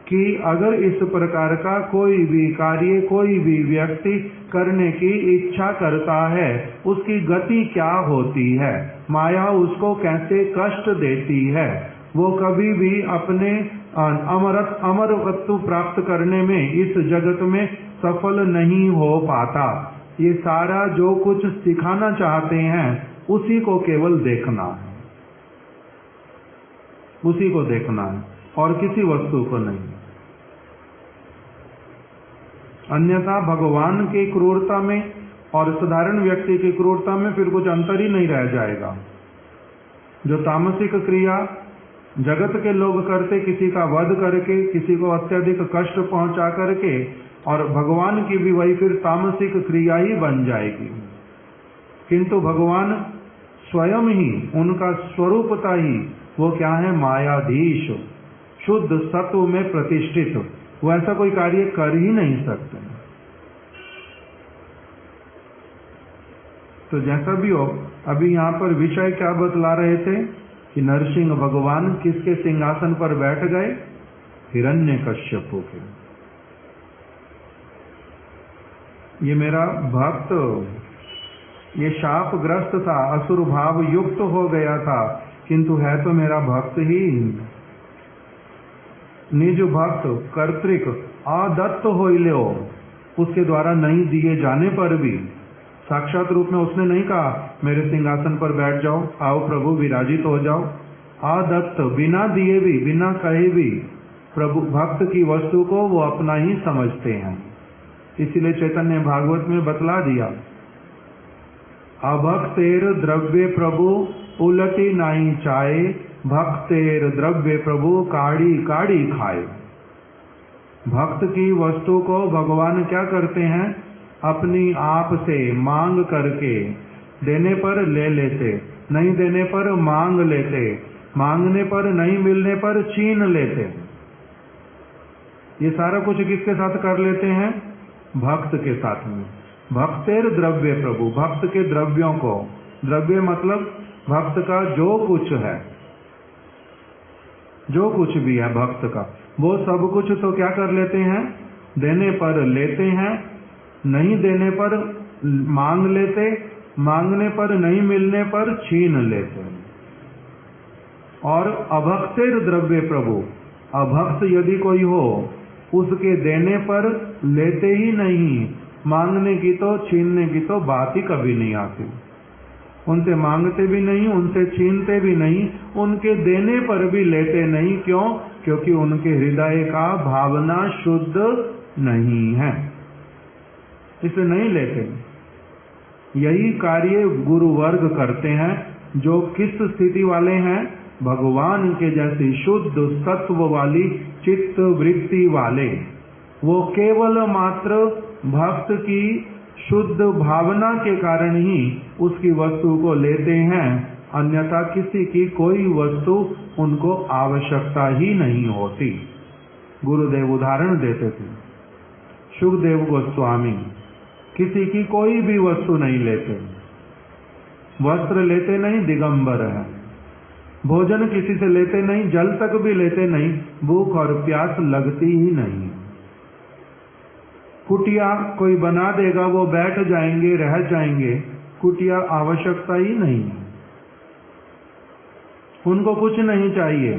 कि अगर इस प्रकार का कोई भी कार्य, कोई भी व्यक्ति करने की इच्छा करता है, उसकी गति क्या होती है, माया उसको कैसे कष्ट देती है, वो कभी भी अपने अमरत्व प्राप्त करने में इस जगत में सफल नहीं हो पाता। ये सारा जो कुछ सिखाना चाहते हैं, उसी को केवल देखना है, उसी को देखना है और किसी वस्तु को नहीं। अन्यथा भगवान की क्रूरता में और साधारण व्यक्ति की क्रूरता में फिर कुछ अंतर ही नहीं रह जाएगा। जो तामसिक क्रिया जगत के लोग करते, किसी का वध करके, किसी को अत्यधिक कष्ट पहुंचा करके, और भगवान की भी वही फिर तामसिक क्रिया ही बन जाएगी। किंतु भगवान स्वयं ही, उनका स्वरूपता ही वो क्या है? मायाधीश, शुद्ध सत्व में प्रतिष्ठित, वो ऐसा कोई कार्य कर ही नहीं सकते। तो जैसा भी हो, अभी यहाँ पर विषय क्या बतला रहे थे कि नरसिंह भगवान किसके सिंहासन पर बैठ गए? हिरण्यकश्यपु के। ये मेरा भक्त ये शापग्रस्त था, असुर भाव युक्त हो गया था, किंतु है तो मेरा भक्त ही। निज भक्त कर्तृक अदत्त होइल्यो, उसके द्वारा नहीं दिए जाने पर भी साक्षात रूप में उसने नहीं कहा मेरे सिंहासन पर बैठ जाओ, आओ प्रभु विराजित हो जाओ। अदत्त, बिना दिए भी, बिना कहे भी प्रभु भक्त की वस्तु को वो अपना ही समझते हैं। इसीलिए चैतन्य भागवत में बतला दिया, अभक्तेर द्रव्य प्रभु उलटी नाई चाहे, भक्तेर द्रव्य प्रभु काढ़ी काढ़ी खाए। भक्त की वस्तु को भगवान क्या करते हैं, अपनी आप से मांग करके, देने पर ले लेते, नहीं देने पर मांग लेते, मांगने पर नहीं मिलने पर छीन लेते। ये सारा कुछ किसके साथ कर लेते हैं, भक्त के साथ में। भक्तेर द्रव्य प्रभु, भक्त के द्रव्यों को, द्रव्य मतलब भक्त का जो कुछ है, जो कुछ भी है भक्त का, वो सब कुछ तो क्या कर लेते हैं, देने पर लेते हैं, नहीं देने पर मांग लेते, मांगने पर नहीं मिलने पर छीन लेते। और अभक्तेर द्रव्य प्रभु, अभक्त यदि कोई हो उसके देने पर लेते ही नहीं, मांगने की तो छीनने की तो बात ही कभी नहीं आती। उनसे मांगते भी नहीं, उनसे छीनते भी नहीं, उनके देने पर भी लेते नहीं। क्यों? क्योंकि उनके हृदय का भावना शुद्ध नहीं है, इसे नहीं लेते। यही कार्य गुरु वर्ग करते हैं, जो किस स्थिति वाले हैं, भगवान के जैसी शुद्ध सत्व वाली चित्त वृत्ति वाले। वो केवल मात्र भक्त की शुद्ध भावना के कारण ही उसकी वस्तु को लेते हैं, अन्यथा किसी की कोई वस्तु उनको आवश्यकता ही नहीं होती। गुरुदेव उदाहरण देते थे, सुखदेव गोस्वामी किसी की कोई भी वस्तु नहीं लेते, वस्त्र लेते नहीं, दिगंबर है। भोजन किसी से लेते नहीं, जल तक भी लेते नहीं, भूख और प्यास लगती ही नहीं। कुटिया कोई बना देगा, वो बैठ जाएंगे, रह जाएंगे, कुटिया आवश्यकता ही नहीं, उनको कुछ नहीं चाहिए,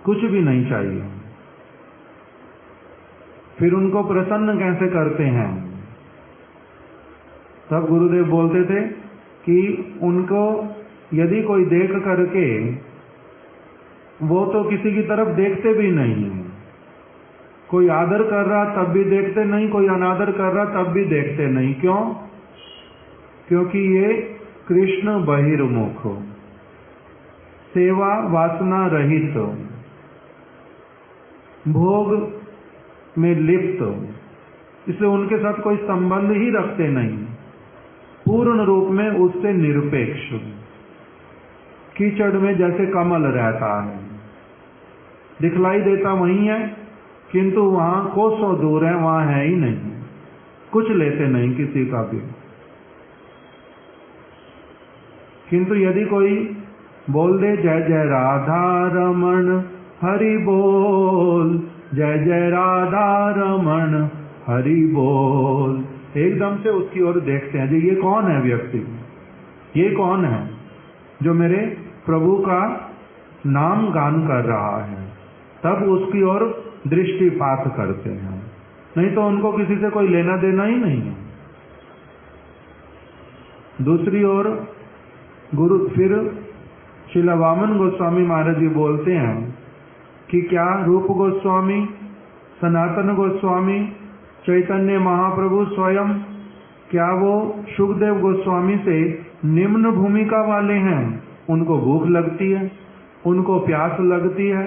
कुछ भी नहीं चाहिए। फिर उनको प्रसन्न कैसे करते हैं? तब गुरुदेव बोलते थे कि उनको यदि कोई देख करके, वो तो किसी की तरफ देखते भी नहीं, कोई आदर कर रहा तब भी देखते नहीं, कोई अनादर कर रहा तब भी देखते नहीं। क्यों? क्योंकि ये कृष्ण बहिर्मुख, सेवा वासना रहित, भोग में लिप्त, इसलिए उनके साथ कोई संबंध ही रखते नहीं, पूर्ण रूप में उससे निरपेक्ष। कीचड़ में जैसे कमल रहता है, दिखलाई देता वहीं है, किंतु वहां कोसों दूर है, वहां है ही नहीं, कुछ लेते नहीं किसी का भी। किंतु यदि कोई बोल दे जय जय राधा रमण हरि बोल, जय जय राधा रमण हरि बोल, एकदम से उसकी ओर देखते हैं, जी ये कौन है व्यक्ति, ये कौन है जो मेरे प्रभु का नाम गान कर रहा है, तब उसकी ओर दृष्टिपात करते हैं, नहीं तो उनको किसी से कोई लेना देना ही नहीं है। दूसरी ओर गुरु फिर श्रील वामन गोस्वामी महाराज जी बोलते हैं कि क्या रूप गोस्वामी, सनातन गोस्वामी, चैतन्य महाप्रभु स्वयं, क्या वो सुखदेव गोस्वामी से निम्न भूमिका वाले हैं? उनको भूख लगती है, उनको प्यास लगती है,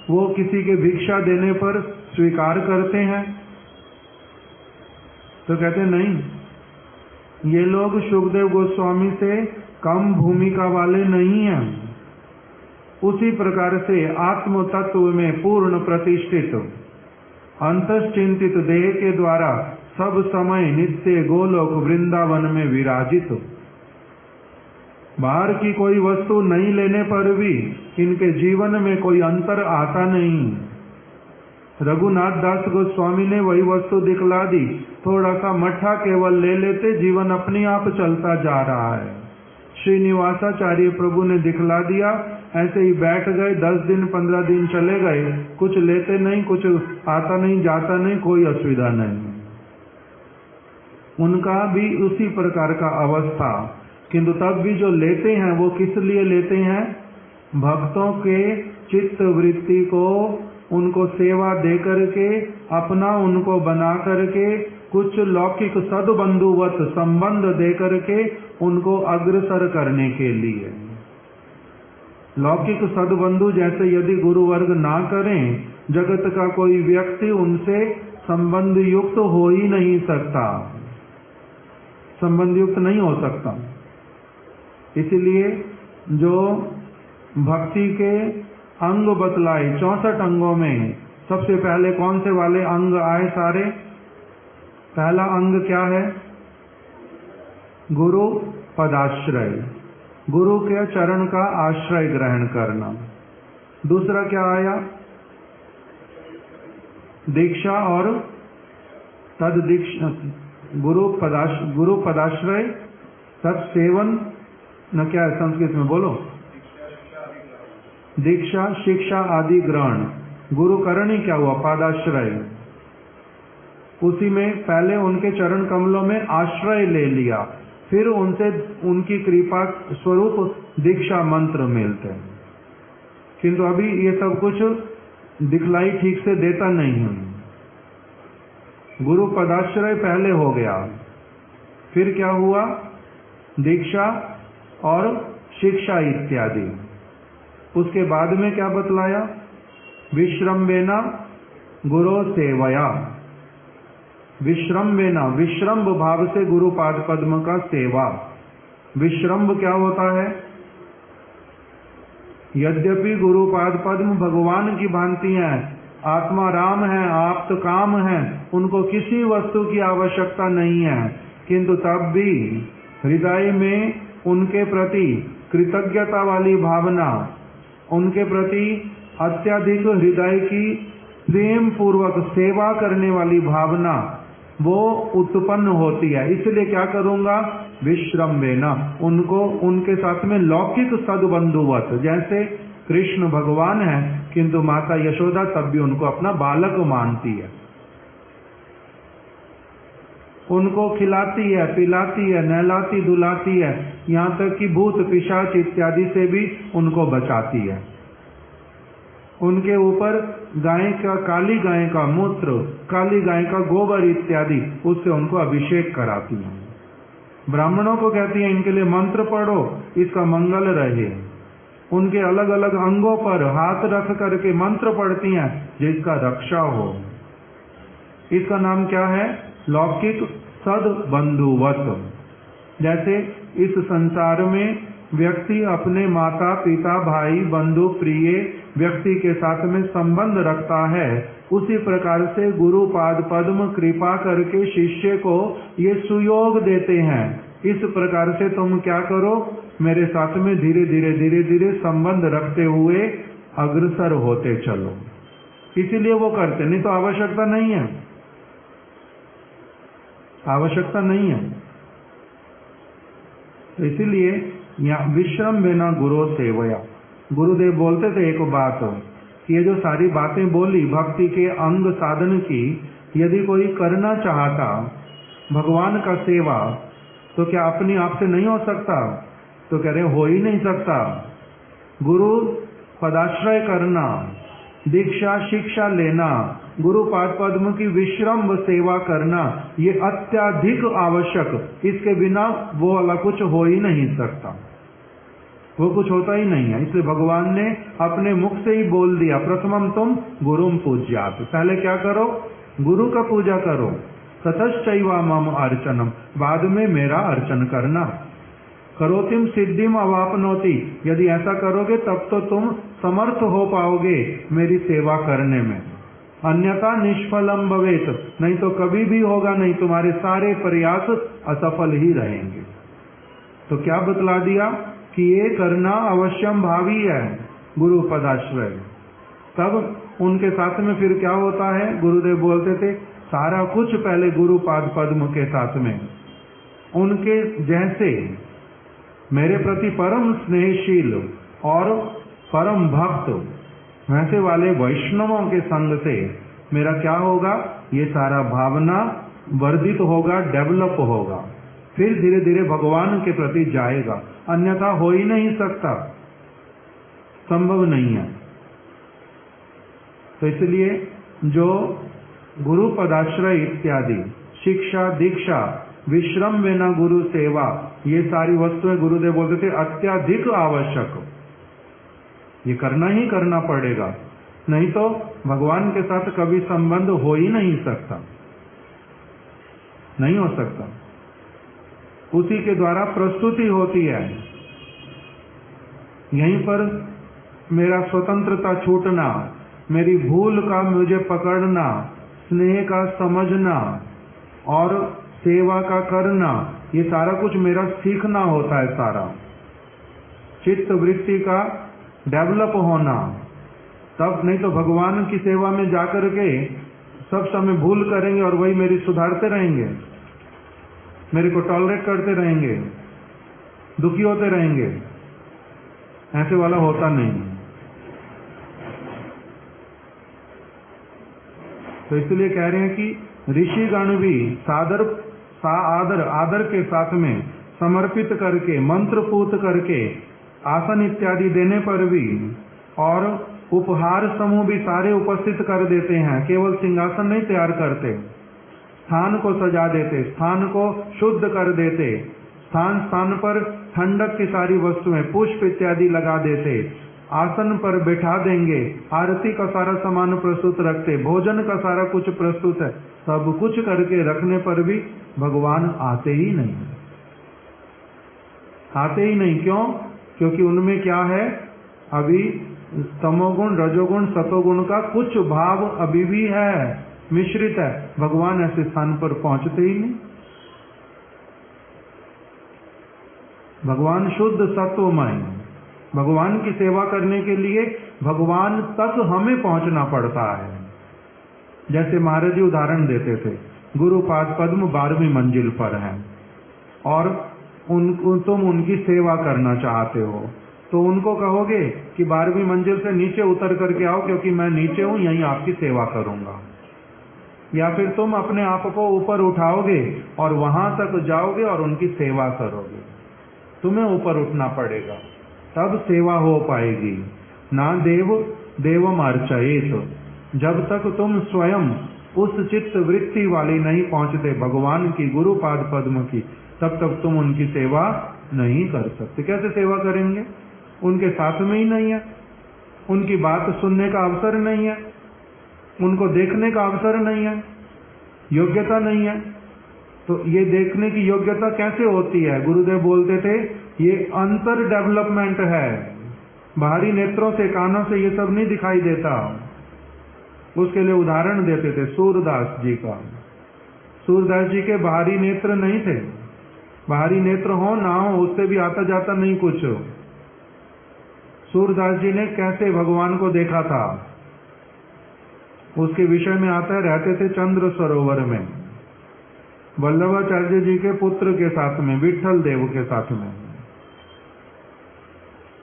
वो किसी के भिक्षा देने पर स्वीकार करते हैं? तो कहते नहीं, ये लोग सुखदेव गोस्वामी से कम भूमिका वाले नहीं हैं। उसी प्रकार से आत्म तत्व में पूर्ण प्रतिष्ठित, अंतश्चिंतित देह के द्वारा सब समय नित्य गोलोक वृंदावन में विराजित, बाहर की कोई वस्तु नहीं लेने पर भी इनके जीवन में कोई अंतर आता नहीं। रघुनाथ दास गोस्वामी ने वही वस्तु दिखला दी, थोड़ा सा मट्ठा केवल ले लेते जीवन अपने आप चलता जा रहा है। श्रीनिवासाचार्य प्रभु ने दिखला दिया, ऐसे ही बैठ गए, 10 दिन 15 दिन चले गए, कुछ लेते नहीं, कुछ आता नहीं जाता नहीं, कोई असुविधा नहीं। उनका भी उसी प्रकार का अवस्था, किंतु तब भी जो लेते हैं वो किस लिए लेते हैं? भक्तों के चित्त वृत्ति को, उनको सेवा दे करके, अपना उनको बना करके, कुछ लौकिक सद्बंधुवत संबंध दे करके उनको अग्रसर करने के लिए। लौकिक सद्बंधु जैसे यदि गुरुवर्ग ना करें, जगत का कोई व्यक्ति उनसे संबंध युक्त हो ही नहीं सकता, संबंध युक्त नहीं हो सकता। इसलिए जो भक्ति के अंग बतलाए 64 अंगों में सबसे पहले कौन से वाले अंग आए सारे? पहला अंग क्या है? गुरु पदाश्रय, गुरु के चरण का आश्रय ग्रहण करना। दूसरा क्या आया? दीक्षा और तद दीक्षा, गुरु पदाश्रय तत्सेवन न, क्या है संस्कृत में बोलो? दीक्षा शिक्षा आदि ग्रहण। गुरु करणी क्या हुआ? पादाश्रय। उसी में पहले उनके चरण कमलों में आश्रय ले लिया, फिर उनसे उनकी कृपा स्वरूप दीक्षा मंत्र मिलते हैं। किंतु अभी ये सब कुछ दिखलाई ठीक से देता नहीं है। गुरु पदाश्रय पहले हो गया, फिर क्या हुआ? दीक्षा और शिक्षा इत्यादि। उसके बाद में क्या बतलाया? विश्रम्भेना गुरु सेवया। विश्रम्भेना, विश्रम्भ भाव से गुरु पाद पद्म का सेवा। विश्रम्भ क्या होता है? यद्यपि गुरु पाद पद्म भगवान की भांति है, आत्मा राम है, आप्त काम है, उनको किसी वस्तु की आवश्यकता नहीं है, किंतु तब भी हृदय में उनके प्रति कृतज्ञता वाली भावना, उनके प्रति अत्यधिक हृदय की प्रेम पूर्वक सेवा करने वाली भावना वो उत्पन्न होती है। इसलिए क्या करूंगा? विश्रम्भेना, उनको उनके साथ में लौकिक सद्बंधुवत, जैसे कृष्ण भगवान है किंतु माता यशोदा तब भी उनको अपना बालक मानती है, उनको खिलाती है, पिलाती है, नहलाती धुलाती है, यहाँ तक कि भूत पिशाच इत्यादि से भी उनको बचाती है। उनके ऊपर गाय का, काली गाय का मूत्र, काली गाय का गोबर इत्यादि, उससे उनको अभिषेक कराती है। ब्राह्मणों को कहती है इनके लिए मंत्र पढ़ो, इसका मंगल रहे। उनके अलग अलग अंगों पर हाथ रख करके मंत्र पढ़ती हैं जिसका रक्षा हो। इसका नाम क्या है? लौकिक सद्बंधुवत। जैसे इस संसार में व्यक्ति अपने माता पिता भाई बंधु प्रिय व्यक्ति के साथ में संबंध रखता है, उसी प्रकार से गुरु पाद पद्म कृपा करके शिष्य को ये सुयोग देते हैं। इस प्रकार से तुम क्या करो? मेरे साथ में धीरे धीरे संबंध रखते हुए अग्रसर होते चलो। इसीलिए वो करते, नहीं तो आवश्यकता नहीं है, आवश्यकता नहीं है। तो इसीलिए यहाँ विश्रम्भेना गुरु सेवया। गुरुदेव बोलते थे एक बात कि ये जो सारी बातें बोली भक्ति के अंग साधन की, यदि कोई करना चाहता भगवान का सेवा तो क्या अपने आप से नहीं हो सकता? तो कह रहे हो ही नहीं सकता। गुरु पदाश्रय करना, दीक्षा शिक्षा लेना, गुरु पाद पद्म की विश्रम्भ सेवा करना, ये अत्यधिक आवश्यक, इसके बिना वो वाला कुछ हो ही नहीं सकता, वो कुछ होता ही नहीं है। इसलिए भगवान ने अपने मुख से ही बोल दिया, प्रथमम तुम गुरुम पूज्यात। पहले क्या करो? गुरु का पूजा करो। ततश्चैवा मम अर्चनम, बाद में मेरा अर्चन करना। करोतिम सिद्धिम अवापनोति, यदि ऐसा करोगे तब तो तुम समर्थ हो पाओगे मेरी सेवा करने में। अन्यथा निष्फलम भवेत, नहीं तो कभी भी होगा नहीं, तुम्हारे सारे प्रयास असफल ही रहेंगे। तो क्या बतला दिया कि ये करना अवश्यम भावी है, गुरु पदाश्रय। तब उनके साथ में फिर क्या होता है, गुरुदेव बोलते थे सारा कुछ पहले गुरुपाद पद्म के साथ में उनके जैसे मेरे प्रति परम स्नेहशील और परम भक्त वैसे वाले वैष्णवों के संग से मेरा क्या होगा, ये सारा भावना वर्धित होगा, डेवलप होगा, फिर धीरे धीरे भगवान के प्रति जाएगा, अन्यथा हो ही नहीं सकता, संभव नहीं है। तो इसलिए जो गुरु पदाश्रय इत्यादि शिक्षा दीक्षा विश्रम बिना गुरु सेवा ये सारी वस्तुएं गुरुदेव बोलते थे अत्यधिक आवश्यक, ये करना ही करना पड़ेगा, नहीं तो भगवान के साथ कभी संबंध हो ही नहीं सकता, नहीं हो सकता। उसी के द्वारा प्रस्तुति होती है। यहीं पर मेरा स्वतंत्रता छूटना, मेरी भूल का मुझे पकड़ना, स्नेह का समझना और सेवा का करना, ये सारा कुछ मेरा सीखना होता है। सारा चित्त वृत्ति का डेवलप होना, तब नहीं तो भगवान की सेवा में जाकर के सब समय भूल करेंगे और वही मेरी सुधारते रहेंगे, मेरे को टॉलरेट करते रहेंगे, दुखी होते रहेंगे, ऐसे वाला होता नहीं। तो इसलिए कह रहे हैं कि ऋषिगण भी आदर के साथ में समर्पित करके मंत्रपूत करके आसन इत्यादि देने पर भी और उपहार समूह भी सारे उपस्थित कर देते हैं, केवल सिंहासन नहीं तैयार करते, स्थान को सजा देते, स्थान को शुद्ध कर देते, स्थान स्थान पर ठंडक की सारी वस्तुएं पुष्प इत्यादि लगा देते, आसन पर बैठा देंगे, आरती का सारा सामान प्रस्तुत रखते, भोजन का सारा कुछ प्रस्तुत है, सब कुछ करके रखने पर भी भगवान आते ही नहीं, आते ही नहीं। क्यों? क्योंकि उनमें क्या है, अभी तमोगुण रजोगुण सतोगुण का कुछ भाव अभी भी है, मिश्रित है, भगवान ऐसे स्थान पर पहुंचते ही नहीं। भगवान शुद्ध सत्वमय, भगवान की सेवा करने के लिए भगवान तक हमें पहुंचना पड़ता है। जैसे महाराज जी उदाहरण देते थे, गुरुपाद पद्म 12वीं मंजिल पर है और तुम उनकी सेवा करना चाहते हो, तो उनको कहोगे कि 12वीं मंजिल से नीचे उतर करके आओ, क्योंकि मैं नीचे हूं, यहीं आपकी सेवा करूंगा। या फिर तुम अपने आप को ऊपर उठाओगे और वहां तक जाओगे और उनकी सेवा करोगे, तुम्हें ऊपर उठना पड़ेगा, तब सेवा हो पाएगी। ना देवम अर्चयेत, जब तक तुम स्वयं उस चित्त वृत्ति वाली नहीं पहुंचते भगवान की गुरुपाद पद्म की, तब तक तुम उनकी सेवा नहीं कर सकते। कैसे सेवा करेंगे? उनके साथ में ही नहीं है, उनकी बात सुनने का अवसर नहीं है, उनको देखने का अवसर नहीं है, योग्यता नहीं है। तो ये देखने की योग्यता कैसे होती है? गुरुदेव बोलते थे ये अंतर डेवलपमेंट है, बाहरी नेत्रों से कानों से ये सब नहीं दिखाई देता। उसके लिए उदाहरण देते थे सूरदास जी का। सूरदास जी के बाहरी नेत्र नहीं थे, बाहरी नेत्र हो ना हो उससे भी आता जाता नहीं कुछ। सूरदास जी ने कैसे भगवान को देखा था उसके विषय में आता है। रहते थे चंद्र सरोवर में वल्लभाचार्य जी के पुत्र के साथ में, विठल देव के साथ में।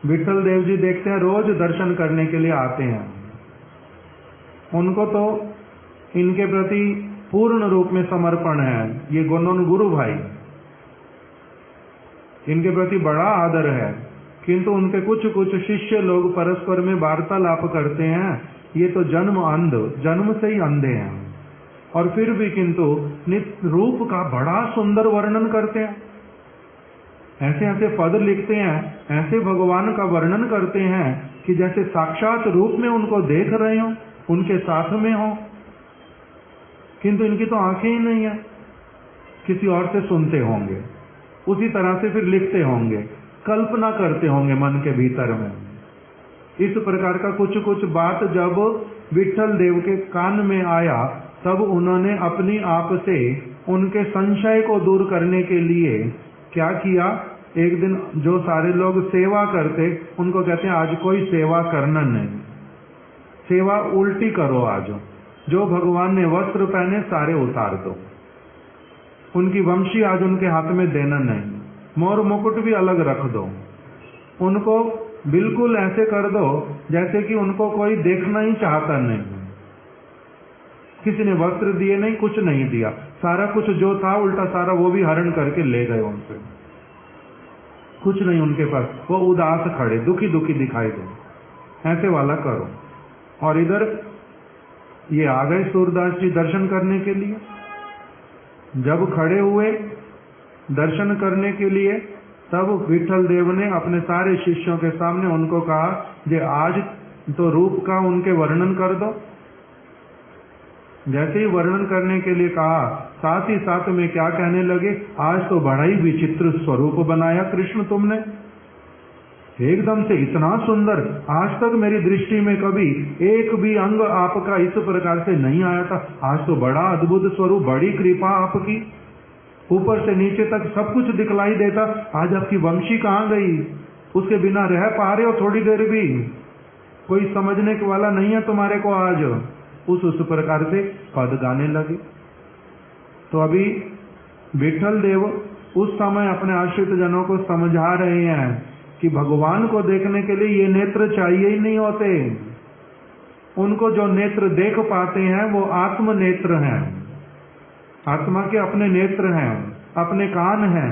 विठल देव जी देखते हैं रोज दर्शन करने के लिए आते हैं, उनको तो इनके प्रति पूर्ण रूप में समर्पण है। ये गुरु भाई, इनके प्रति बड़ा आदर है, किंतु उनके कुछ कुछ शिष्य लोग परस्पर में वार्तालाप करते हैं, ये तो जन्म से ही अंधे हैं, और फिर भी किंतु नित्य रूप का बड़ा सुंदर वर्णन करते हैं, ऐसे ऐसे पद लिखते हैं, ऐसे भगवान का वर्णन करते हैं कि जैसे साक्षात रूप में उनको देख रहे हो, उनके साथ में हो, किंतु इनकी तो आंखें ही नहीं है, किसी और से सुनते होंगे, उसी तरह से फिर लिखते होंगे, कल्पना करते होंगे मन के भीतर में। इस प्रकार का कुछ कुछ बात जब विठल देव के कान में आया, तब उन्होंने अपनी आप से उनके संशय को दूर करने के लिए क्या किया, एक दिन जो सारे लोग सेवा करते उनको कहते हैं आज कोई सेवा करना नहीं, सेवा उल्टी करो। आज जो भगवान ने वस्त्र पहने सारे उतार दो, उनकी वंशी आज उनके हाथ में देना नहीं, मोर मुकुट भी अलग रख दो, उनको बिल्कुल ऐसे कर दो जैसे कि उनको कोई देखना ही चाहता नहीं। किसी ने वस्त्र दिए नहीं, कुछ नहीं दिया, सारा कुछ जो था उल्टा सारा वो भी हरण करके ले गए उनसे, कुछ नहीं उनके पास, वो उदास खड़े दुखी दुखी दिखाई दे, ऐसे वाला करो। और इधर ये आ गए सूरदास जी दर्शन करने के लिए। जब खड़े हुए दर्शन करने के लिए, तब विठल देव ने अपने सारे शिष्यों के सामने उनको कहा, जे आज तो रूप का उनके वर्णन कर दो। जैसे ही वर्णन करने के लिए कहा, साथ ही साथ में क्या कहने लगे, आज तो बड़ा ही विचित्र स्वरूप बनाया कृष्ण तुमने, एकदम से इतना सुंदर, आज तक मेरी दृष्टि में कभी एक भी अंग आपका इस प्रकार से नहीं आया था। आज तो बड़ा अद्भुत स्वरूप, बड़ी कृपा आपकी, ऊपर से नीचे तक सब कुछ दिखलाई देता। आज आपकी वंशी कहाँ गई, उसके बिना रह पा रहे हो थोड़ी देर भी, कोई समझने वाला नहीं है तुम्हारे को आज। उस प्रकार से पद गाने लगे। तो अभी विठल देव उस समय अपने आश्रित जनों को समझा रहे हैं कि भगवान को देखने के लिए ये नेत्र चाहिए ही नहीं होते। उनको जो नेत्र देख पाते हैं वो आत्म नेत्र हैं, आत्मा के अपने नेत्र हैं, अपने कान हैं,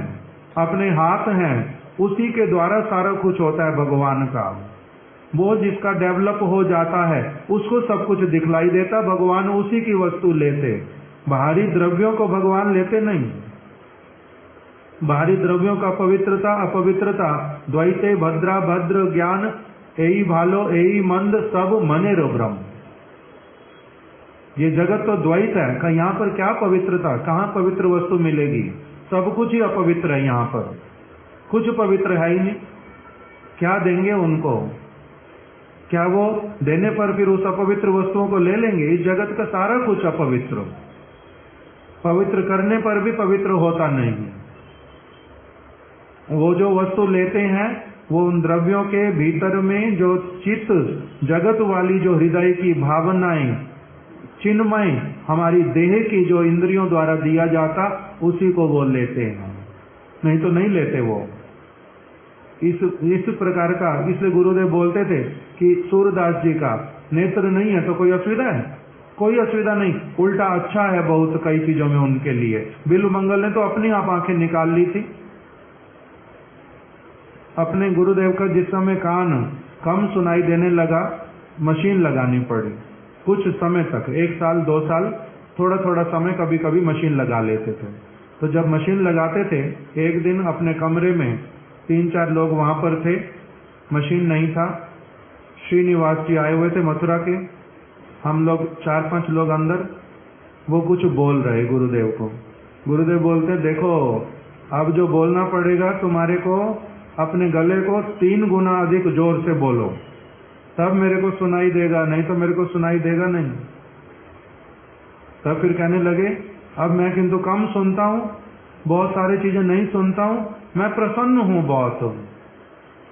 अपने हाथ हैं, उसी के द्वारा सारा कुछ होता है भगवान का। वो जिसका डेवलप हो जाता है उसको सब कुछ दिखलाई देता, भगवान उसी की वस्तु लेते, बाहरी द्रव्यों को भगवान लेते नहीं। बाहरी द्रव्यों का पवित्रता अपवित्रता द्वैते भद्रा भद्र ज्ञान एई भालो एई मंद सब मनेरो ब्रह्म। ये जगत तो द्वैत है, का यहाँ पर क्या पवित्रता, कहाँ पवित्र वस्तु मिलेगी, सब कुछ ही अपवित्र है। यहाँ पर कुछ पवित्र है ही नहीं। क्या देंगे उनको, क्या वो देने पर फिर उस अपवित्र वस्तुओं को ले लेंगे। इस जगत का सारा कुछ अपवित्र, पवित्र करने पर भी पवित्र होता नहीं। वो जो वस्तु लेते हैं वो उन द्रव्यों के भीतर में जो चित्त जगत वाली जो हृदय की भावनाएं, चिन्मय हमारी देह की जो इंद्रियों द्वारा दिया जाता, उसी को वो लेते हैं, नहीं तो नहीं लेते वो। इस प्रकार का, इसलिए गुरुदेव बोलते थे कि सूरदास जी का नेत्र नहीं है तो कोई असुविधा है, कोई असुविधा नहीं, उल्टा अच्छा है बहुत कई चीजों में उनके लिए। बिल्व मंगल ने तो अपनी आप आंखें निकाल ली थी। अपने गुरुदेव का जिस समय कान कम सुनाई देने लगा, मशीन लगानी पड़ी कुछ समय तक, 1 साल 2 साल, थोड़ा थोड़ा समय कभी कभी मशीन लगा लेते थे। तो जब मशीन लगाते थे, एक दिन अपने कमरे में 3-4 लोग वहां पर थे, मशीन नहीं था, श्रीनिवास जी आए हुए थे मथुरा के, हम लोग 4-5 लोग अंदर, वो कुछ बोल रहे गुरुदेव को। गुरुदेव बोलते, देखो अब जो बोलना पड़ेगा तुम्हारे को, अपने गले को 3 गुना अधिक जोर से बोलो, तब मेरे को सुनाई देगा, नहीं तो मेरे को सुनाई देगा नहीं। तब फिर कहने लगे, अब मैं किंतु कम सुनता हूँ, बहुत सारी चीजें नहीं सुनता हूँ, मैं प्रसन्न हूँ बहुत,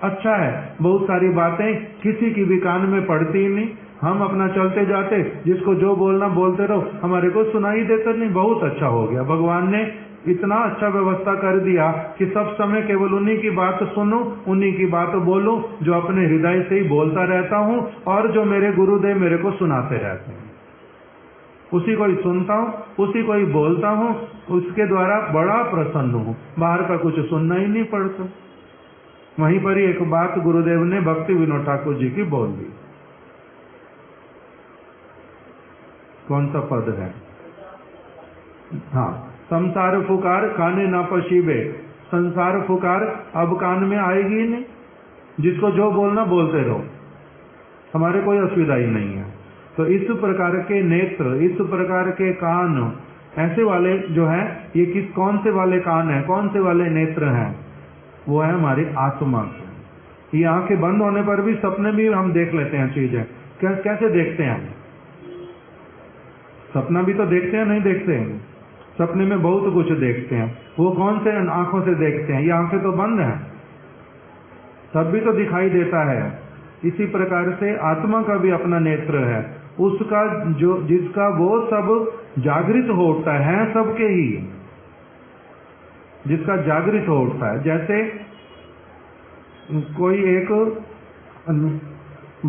अच्छा है, बहुत सारी बातें किसी की भी कान में पड़ती ही नहीं, हम अपना चलते जाते, जिसको जो बोलना बोलते रहो, हमारे को सुनाई देता नहीं, बहुत अच्छा हो गया। भगवान ने इतना अच्छा व्यवस्था कर दिया कि सब समय केवल उन्हीं की बात सुनूं, उन्हीं की बात बोलूं, जो अपने हृदय से ही बोलता रहता हूं, और जो मेरे गुरुदेव मेरे को सुनाते रहते हैं, उसी को ही सुनता हूं, उसी को ही बोलता हूं, उसके द्वारा बड़ा प्रसन्न हूं, बाहर का कुछ सुनना ही नहीं पड़ता। वहीं पर ही एक बात गुरुदेव ने भक्ति विनोद ठाकुर जी की बोल दी। कौन सा पद है? हाँ, संसार फुकार काने ना पशीबे, संसार फुकार अब कान में आएगी ही नहीं, जिसको जो बोलना बोलते रहो, हमारे कोई असुविधा ही नहीं है। तो इस प्रकार के नेत्र, इस प्रकार के कान, ऐसे वाले जो हैं, ये कौन से वाले कान हैं, कौन से वाले नेत्र हैं? वो है हमारी आत्मा के। ये आंखें बंद होने पर भी सपने भी हम देख लेते हैं चीजें। कैसे देखते हैं? सपना भी तो देखते हैं, नहीं देखते हैं? सपने में बहुत कुछ देखते हैं। वो कौन से आंखों से देखते हैं? ये आंखें तो बंद हैं, तब भी तो दिखाई देता है। इसी प्रकार से आत्मा का भी अपना नेत्र है, उसका जो जिसका वो सब जागृत हो उठता है, सबके ही जिसका जागृत हो उठता है। जैसे कोई एक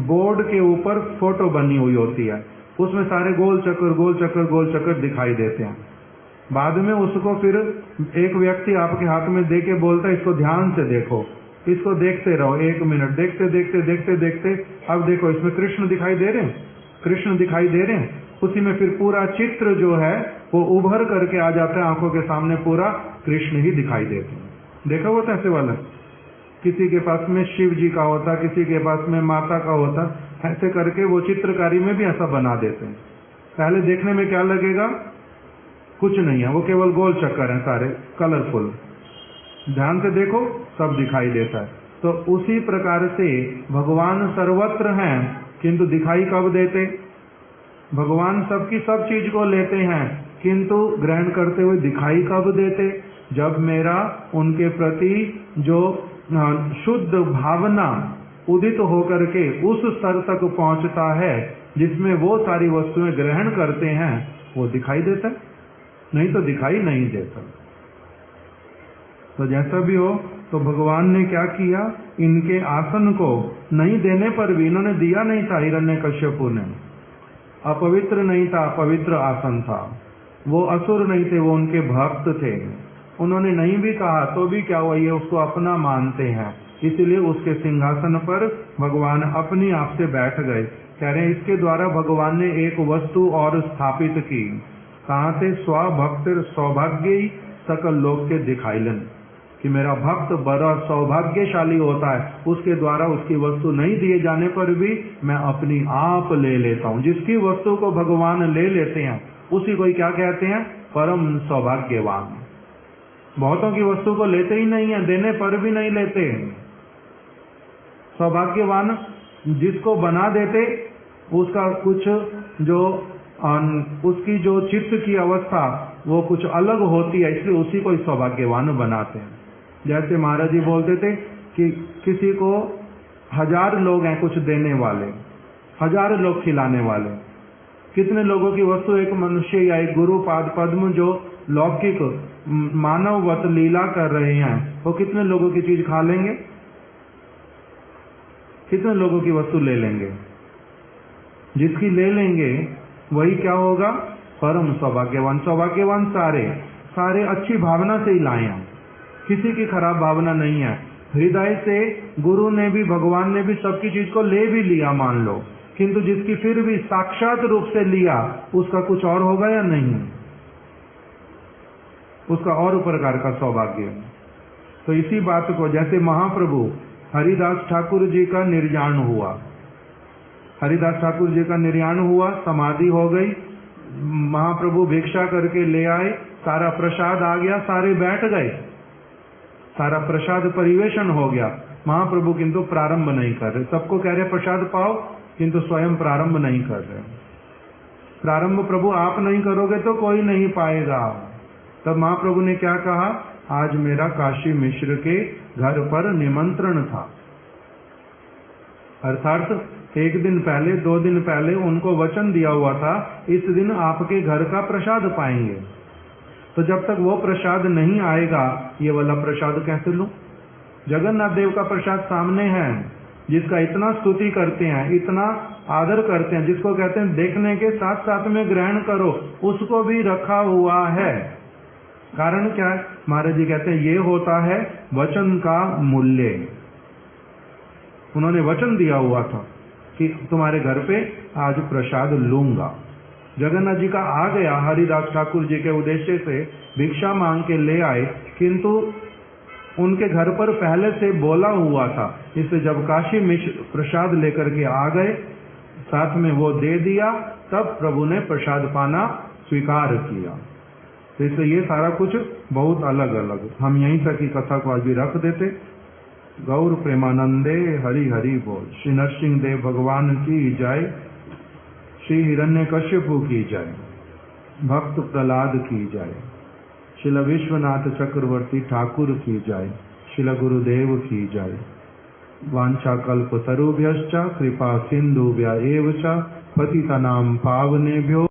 बोर्ड के ऊपर फोटो बनी हुई होती है, उसमें सारे गोल चक्कर दिखाई देते हैं। बाद में उसको फिर एक व्यक्ति आपके हाथ में दे के बोलता है इसको ध्यान से देखो, इसको देखते रहो 1 मिनट, देखते अब देखो इसमें कृष्ण दिखाई दे रहे हैं। उसी में फिर पूरा चित्र जो है वो उभर करके आ जाता है, आंखों के सामने पूरा कृष्ण ही दिखाई देते हैं। देखा होता ऐसे वाला, किसी के पास में शिव जी का होता, किसी के पास में माता का होता, ऐसे करके वो चित्रकारी में भी ऐसा बना देते हैं। पहले देखने में क्या लगेगा, कुछ नहीं है, वो केवल गोल चक्कर है, सारे कलरफुल। ध्यान से देखो सब दिखाई देता है। तो उसी प्रकार से भगवान सर्वत्र हैं, किंतु दिखाई कब देते? भगवान सबकी सब चीज को लेते हैं, किंतु ग्रहण करते हुए दिखाई कब देते? जब मेरा उनके प्रति जो शुद्ध भावना उदित होकर के उस स्तर तक पहुंचता है जिसमें वो सारी वस्तुएं ग्रहण करते हैं, वो दिखाई देता है, नहीं तो दिखाई नहीं देता। तो जैसा भी हो, तो भगवान ने क्या किया, इनके आसन को नहीं देने पर भी, इन्होंने दिया नहीं था हिरण्यकश्यपु ने, अपवित्र नहीं था, पवित्र आसन था। वो असुर नहीं थे, वो उनके भक्त थे। उन्होंने नहीं भी कहा तो भी क्या हुआ, ये उसको अपना मानते हैं, इसीलिए उसके सिंहासन पर भगवान अपने आप से बैठ गए। कह रहे हैं इसके द्वारा भगवान ने एक वस्तु और स्थापित की, कहाँ से? स्वभक्त सौभाग्य सकल लोक के दिखाइलन, कि मेरा भक्त बड़ा सौभाग्यशाली होता है, उसके द्वारा उसकी वस्तु नहीं दिए जाने पर भी मैं अपनी आप ले लेता हूँ। जिसकी वस्तु को भगवान ले लेते हैं उसी को क्या कहते हैं? परम सौभाग्यवान। बहुतों की वस्तु को लेते ही नहीं है, देने पर भी नहीं लेते। सौभाग्यवान जिसको बना देते उसका कुछ जो उसकी जो चित्त की अवस्था वो कुछ अलग होती है, इसलिए उसी को सौभाग्यवान बनाते हैं। जैसे महाराज जी बोलते थे कि किसी को 1000 लोग हैं कुछ देने वाले, 1000 लोग खिलाने वाले, कितने लोगों की वस्तु एक मनुष्य या एक गुरु पाद पद्म जो लौकिक मानववत लीला कर रहे हैं, वो कितने लोगों की चीज खा लेंगे, कितने लोगों की वस्तु ले लेंगे? जिसकी ले लेंगे वही क्या होगा? परम सौभाग्यवान। सौभाग्यवान सारे अच्छी भावना से ही लाए हैं, किसी की खराब भावना नहीं है। हृदय से गुरु ने भी, भगवान ने भी सबकी चीज को ले भी लिया मान लो, किंतु जिसकी फिर भी साक्षात रूप से लिया उसका कुछ और होगा या नहीं? उसका और प्रकार का सौभाग्य। तो इसी बात को, जैसे महाप्रभु हरिदास ठाकुर जी का निर्याण हुआ, हरिदास ठाकुर जी का निर्याण हुआ, समाधि हो गई, महाप्रभु भिक्षा करके ले आए, सारा प्रसाद आ गया, सारे बैठ गए, सारा प्रसाद परिवेशन हो गया। महाप्रभु किंतु प्रारंभ नहीं कर रहे, सबको कह रहे प्रसाद पाओ, किंतु स्वयं प्रारंभ नहीं कर रहे। प्रारंभ प्रभु आप नहीं करोगे तो कोई नहीं पाएगा। तब महाप्रभु ने क्या कहा, आज मेरा काशी मिश्र के घर पर निमंत्रण था, अर्थात 1 दिन पहले 2 दिन पहले उनको वचन दिया हुआ था इस दिन आपके घर का प्रसाद पाएंगे। तो जब तक वो प्रसाद नहीं आएगा ये वाला प्रसाद कैसे लूं? जगन्नाथ देव का प्रसाद सामने है, जिसका इतना स्तुति करते हैं, इतना आदर करते हैं, जिसको कहते हैं देखने के साथ साथ में ग्रहण करो, उसको भी रखा हुआ है। कारण क्या है? महाराज जी कहते हैं ये होता है वचन का मूल्य। उन्होंने वचन दिया हुआ था कि तुम्हारे घर पे आज प्रसाद लूंगा। जगन्नाथ जी का आ गया, हरिदास ठाकुर जी के उद्देश्य से भिक्षा मांग के ले आए, किंतु उनके घर पर पहले से बोला हुआ था, इसलिए जब काशी मिश्र प्रसाद लेकर के आ गए, साथ में वो दे दिया, तब प्रभु ने प्रसाद पाना स्वीकार किया। तो इसलिए ये सारा कुछ बहुत अलग अलग। हम यहीं तक की कथा को आज भी रख देते। गौर प्रेमानंदे हरि हरि बोल। श्री नरसिंह देव भगवान की जय, श्री हिरण्यकश्यपु की जय, भक्त प्रहलाद की जय, श्रील विश्वनाथ चक्रवर्ती ठाकुर की जय, श्रील गुरुदेव की जय। वाञ्छाकल्पतरुभ्यश्च कृपा सिन्धुभ्य एव च पतितानां पावनेभ्यो